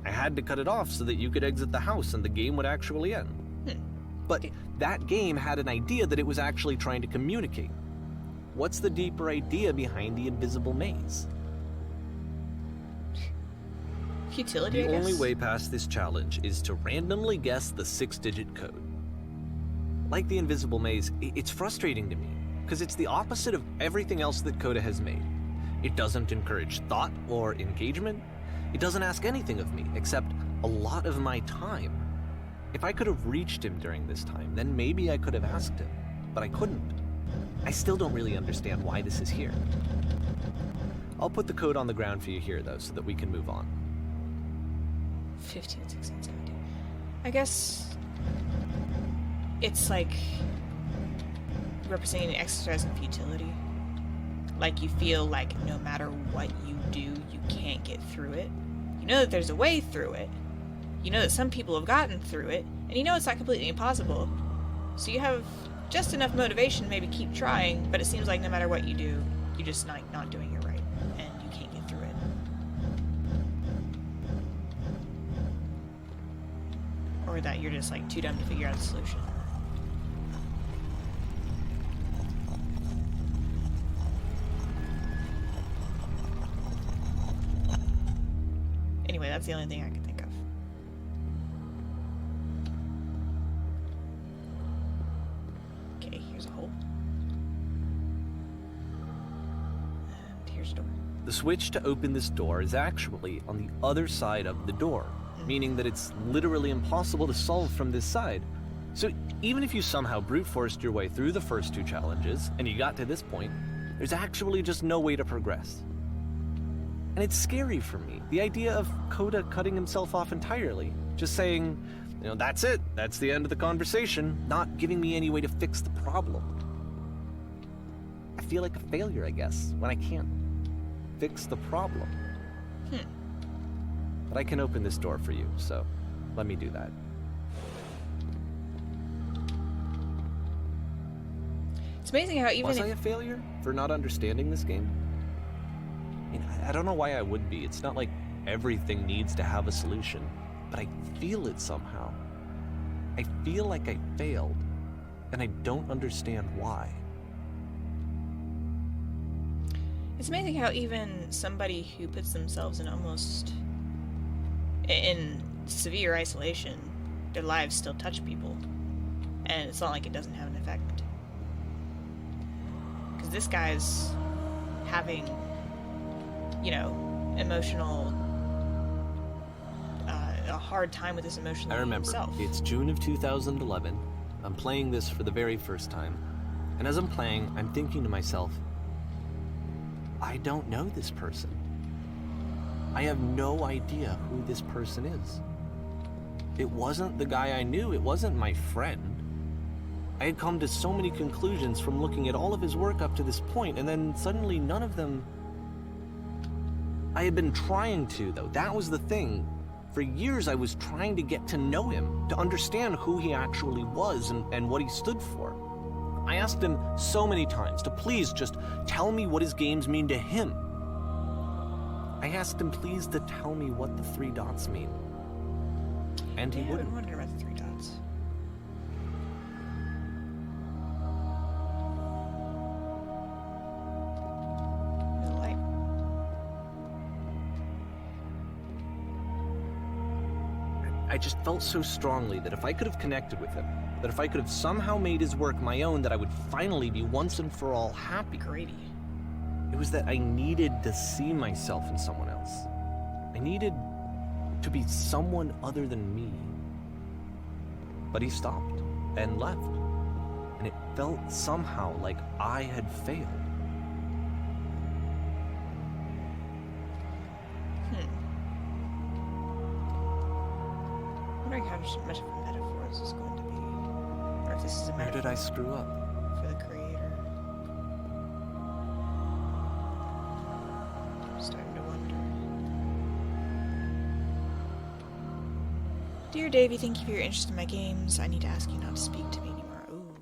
I had to cut it off so that you could exit the house and the game would actually end. But that game had an idea that it was actually trying to communicate. What's the deeper idea behind the invisible maze? Futility, The I guess? only way past this challenge is to randomly guess the 6-digit code. Like the invisible maze, it's frustrating to me, because it's the opposite of everything else that Coda has made. It doesn't encourage thought or engagement. It doesn't ask anything of me, except a lot of my time. If I could have reached him during this time, then maybe I could have asked him, but I couldn't. I still don't really understand why this is here. I'll put the code on the ground for you here, though, so that we can move on. 15, 16, 17. I guess it's like representing an exercise in futility. Like you feel like no matter what you do, you can't get through it. You know that there's a way through it. You know that some people have gotten through it, and you know it's not completely impossible. So you have just enough motivation to maybe keep trying, but it seems like no matter what you do, you're just not doing it right, and you can't get through it. Or that you're just like too dumb to figure out the solution. Anyway, that's the only thing I can think of. Okay, here's a hole. And here's a door. The switch to open this door is actually on the other side of the door, meaning that it's literally impossible to solve from this side. So even if you somehow brute forced your way through the first 2 challenges, and you got to this point, there's actually just no way to progress. And it's scary for me, the idea of Coda cutting himself off entirely, just saying, you know, that's it, that's the end of the conversation, not giving me any way to fix the problem. I feel like a failure, I guess, when I can't fix the problem. But I can open this door for you, so let me do that. It's amazing how even Was if... I a failure for not understanding this game? I mean, I don't know why I would be. It's not like everything needs to have a solution, but I feel it somehow. I feel like I failed, and I don't understand why. It's amazing how even somebody who puts themselves in almost... in severe isolation, their lives still touch people. And it's not like it doesn't have an effect. Because this guy's having, you know, emotional, hard time with this emotion I remember. himself. It's June of 2011. I'm playing this for the very first time. And as I'm playing, I'm thinking to myself, I don't know this person. I have no idea who this person is. It wasn't the guy I knew. It wasn't my friend. I had come to so many conclusions from looking at all of his work up to this point, and then suddenly none of them... I had been trying to, though. That was the thing. For years, I was trying to get to know him, to understand who he actually was and what he stood for. I asked him so many times to please just tell me what his games mean to him. I asked him please to tell me what the 3 dots mean. And he wouldn't. I've been wondering about the 3 dots. The light. I just felt so strongly that if I could have connected with him, that if I could have somehow made his work my own, that I would finally be once and for all happy. Grady. It was that I needed to see myself in someone else. I needed to be someone other than me. But he stopped and left, and it felt somehow like I had failed. I'm wondering how much of a metaphor this is going to be. Or if this is a Where metaphor did I screw up? for the creator. I'm starting to wonder. Dear Davey, thank you for your interest in my games. I need to ask you not to speak to me anymore. Ooh.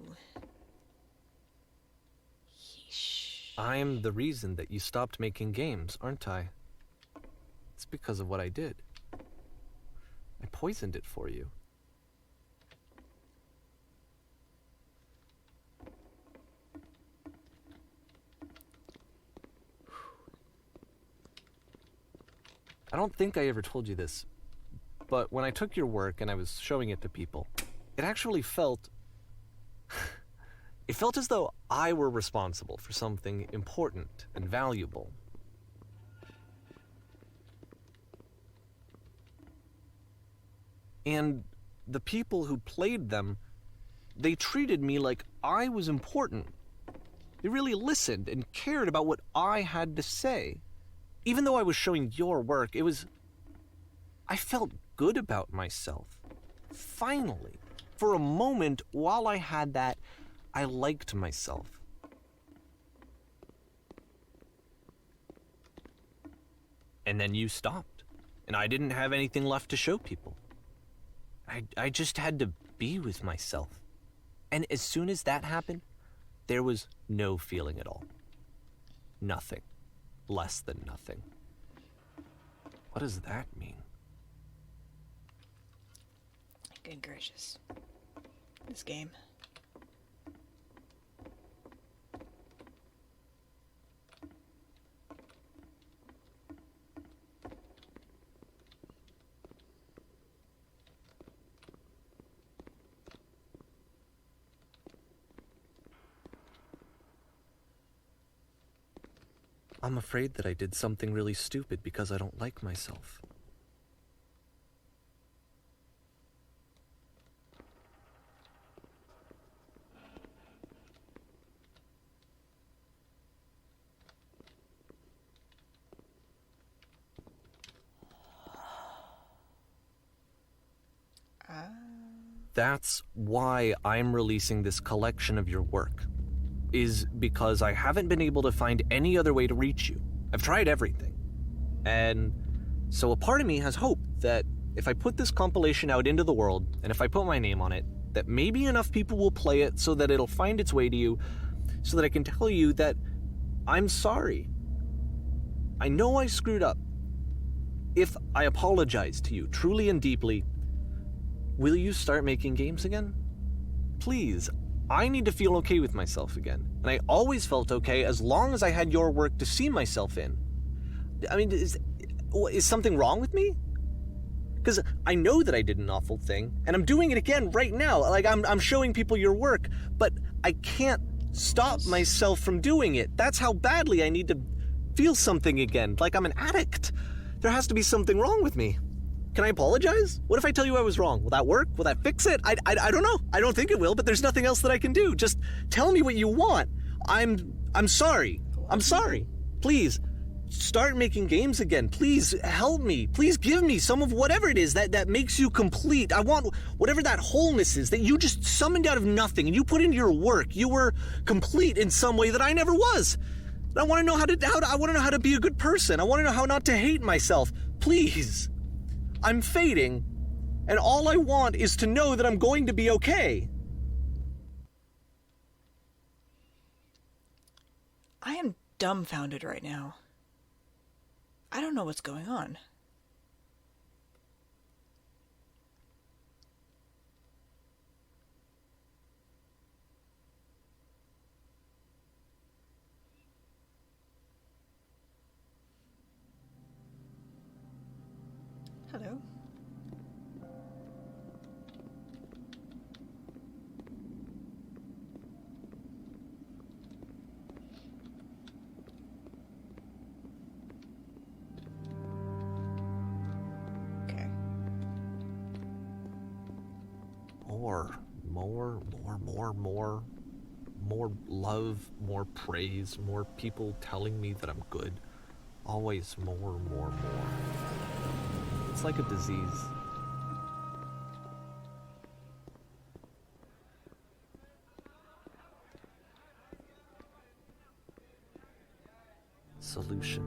Yeesh. I'm the reason that you stopped making games, aren't I? It's because of what I did. I poisoned it for you. I don't think I ever told you this, but when I took your work and I was showing it to people, it actually felt... it felt as though I were responsible for something important and valuable. And the people who played them, they treated me like I was important. They really listened and cared about what I had to say. Even though I was showing your work, I felt good about myself. Finally. For a moment, while I had that, I liked myself. And then you stopped, and I didn't have anything left to show people. I just had to be with myself. And as soon as that happened, there was no feeling at all. Nothing. Less than nothing. What does that mean? Good gracious. This game. I'm afraid that I did something really stupid because I don't like myself. That's why I'm releasing this collection of your work. Is because I haven't been able to find any other way to reach you. I've tried everything. And so a part of me has hope that if I put this compilation out into the world, and if I put my name on it, that maybe enough people will play it so that it'll find its way to you, so that I can tell you that I'm sorry. I know I screwed up. If I apologize to you truly and deeply, will you start making games again? Please. I need to feel okay with myself again. And I always felt okay as long as I had your work to see myself in. I mean, is something wrong with me? Because I know that I did an awful thing, and I'm doing it again right now. Like, I'm showing people your work, but I can't stop myself from doing it. That's how badly I need to feel something again, like I'm an addict. There has to be something wrong with me. Can I apologize? What if I tell you I was wrong? Will that work? Will that fix it? I don't know. I don't think it will, but there's nothing else that I can do. Just tell me what you want. I'm sorry. I'm sorry. Please, start making games again. Please help me. Please give me some of whatever it is that makes you complete. I want whatever that wholeness is that you just summoned out of nothing and you put into your work. You were complete in some way that I never was. I want to know how to be a good person. I want to know how not to hate myself. Please. I'm fading, and all I want is to know that I'm going to be okay. I am dumbfounded right now. I don't know what's going on. Hello. Okay. More love, more praise, more people telling me that I'm good. Always more. It's like a disease. Solution.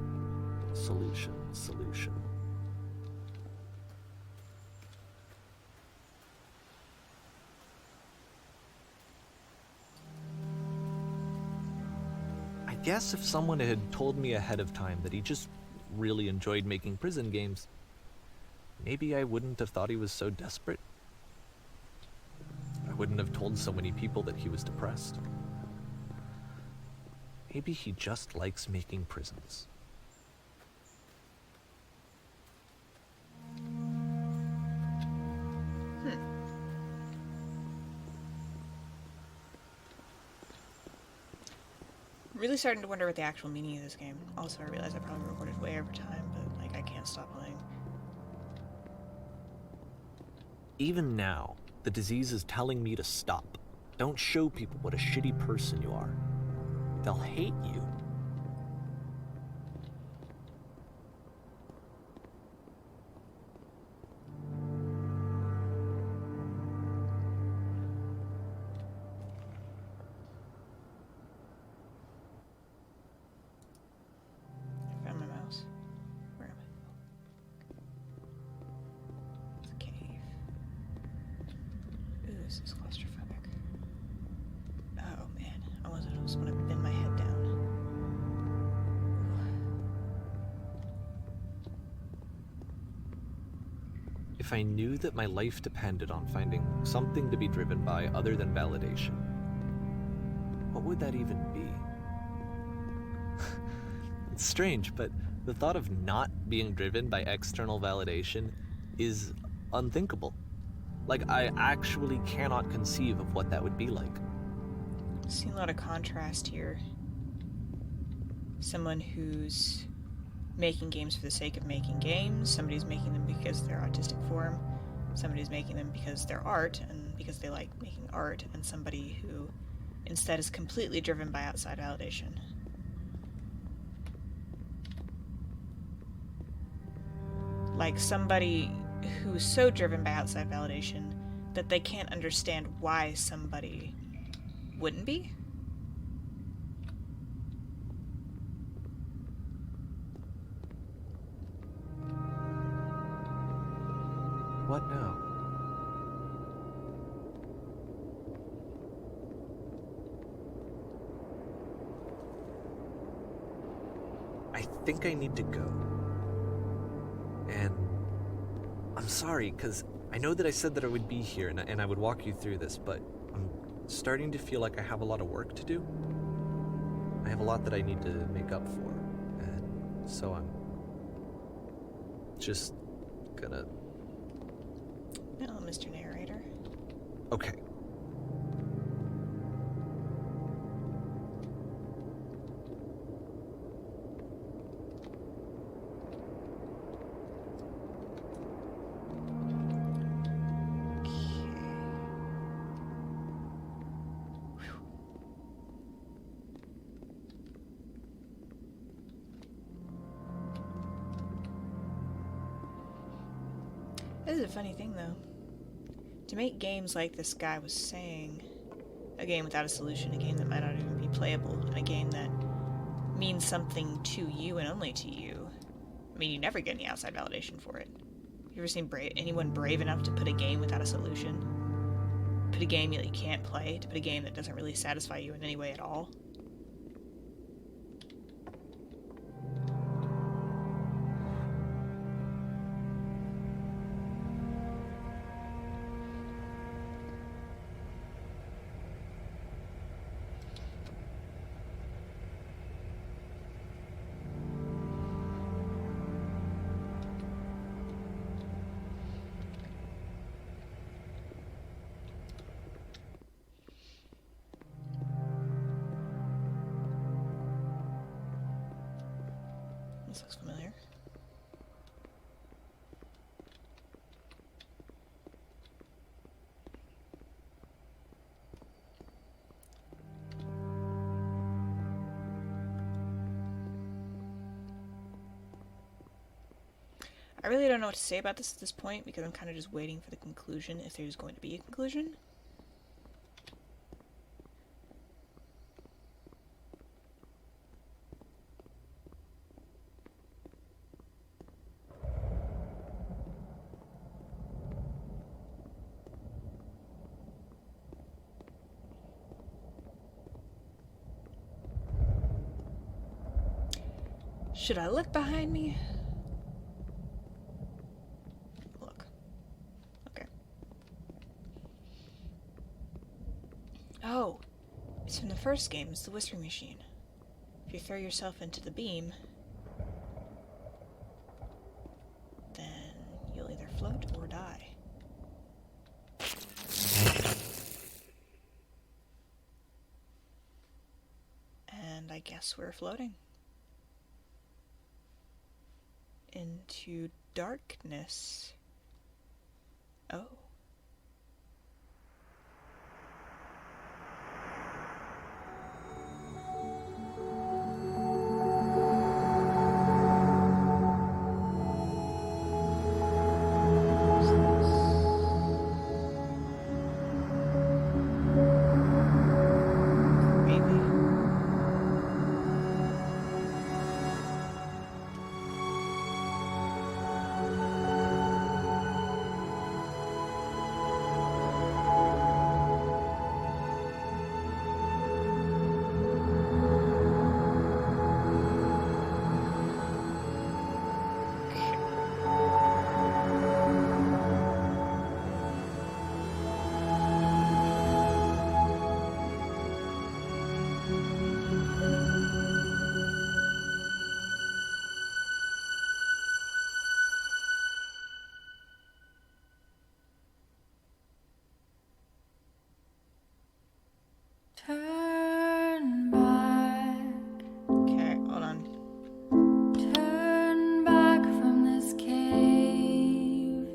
I guess if someone had told me ahead of time that he just really enjoyed making prison games, maybe I wouldn't have thought he was so desperate. I wouldn't have told so many people that he was depressed. Maybe he just likes making prisons. I'm really starting to wonder what the actual meaning of this game. Also, I realize I probably recorded way over time, but like I can't stop playing. Even now, the disease is telling me to stop. Don't show people what a shitty person you are. They'll hate you. I found my mouse. Where am I? It's a cave. Ooh, this is claustrophobic. Oh man, I just want to bend my head down. If I knew that my life depended on finding something to be driven by other than validation, what would that even be? It's strange, but the thought of not being driven by external validation is unthinkable. Like, I actually cannot conceive of what that would be like. Seeing a lot of contrast here. Someone who's making games for the sake of making games, somebody's making them because they're autistic form, somebody's making them because they're art and because they like making art, and somebody who instead is completely driven by outside validation. Like somebody who's so driven by outside validation that they can't understand why somebody wouldn't be. What now? I think I need to go. And I'm sorry, because I know that I said that I would be here and I would walk you through this, but I'm starting to feel like I have a lot of work to do. I have a lot that I need to make up for, and so I'm just gonna... No, Mr. Narrator. Okay. This is a funny thing, though. To make games like this guy was saying, a game without a solution, a game that might not even be playable, and a game that means something to you and only to you. I mean, you never get any outside validation for it. You ever seen anyone brave enough to put a game without a solution? Put a game that you can't play, to put a game that doesn't really satisfy you in any way at all? This looks familiar. I really don't know what to say about this at this point because I'm kind of just waiting for the conclusion, if there's going to be a conclusion. Should I look behind me? Look. Okay. Oh, it's from the first game. It's the Whispering Machine. If you throw yourself into the beam, then you'll either float or die. And I guess we're floating into darkness. Oh. Turn back. Okay, hold on. Turn back from this cave.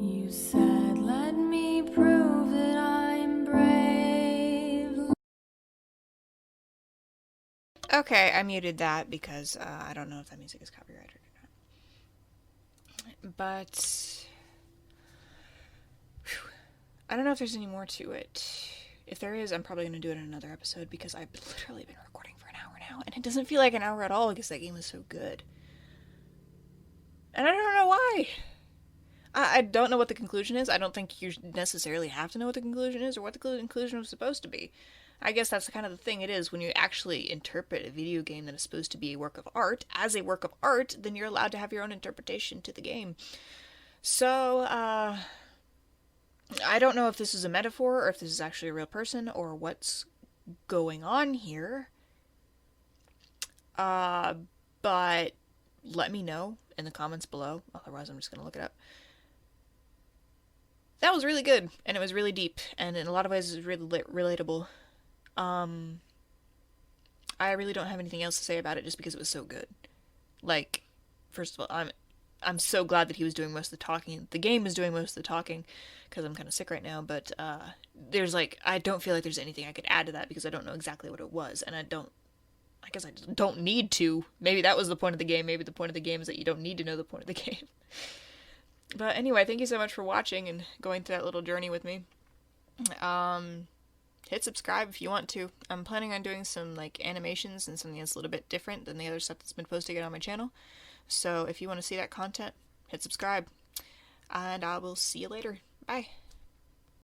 You said, let me prove that I'm brave. Okay, I muted that because I don't know if that music is copyrighted or not. But I don't know if there's any more to it. If there is, I'm probably going to do it in another episode because I've literally been recording for an hour now, and it doesn't feel like an hour at all because that game was so good. And I don't know why. I don't know what the conclusion is. I don't think you necessarily have to know what the conclusion is or what the conclusion was supposed to be. I guess that's kind of the thing it is when you actually interpret a video game that is supposed to be a work of art as a work of art, then you're allowed to have your own interpretation to the game. So, I don't know if this is a metaphor or if this is actually a real person or what's going on here. But let me know in the comments below. Otherwise, I'm just going to look it up. That was really good, and it was really deep, and in a lot of ways, it was really relatable. I really don't have anything else to say about it just because it was so good. Like, first of all, I'm so glad that he was doing most of the talking. The game is doing most of the talking because I'm kind of sick right now, but I don't feel like there's anything I could add to that because I don't know exactly what it was, and I don't I guess I don't need to. Maybe that was the point of the game. Maybe the point of the game is that you don't need to know the point of the game. But anyway, thank you so much for watching and going through that little journey with me. Hit subscribe if you want to. I'm planning on doing some like animations and something that's a little bit different than the other stuff that's been posted on my channel. So if you want to see that content, hit subscribe. And I will see you later. Bye.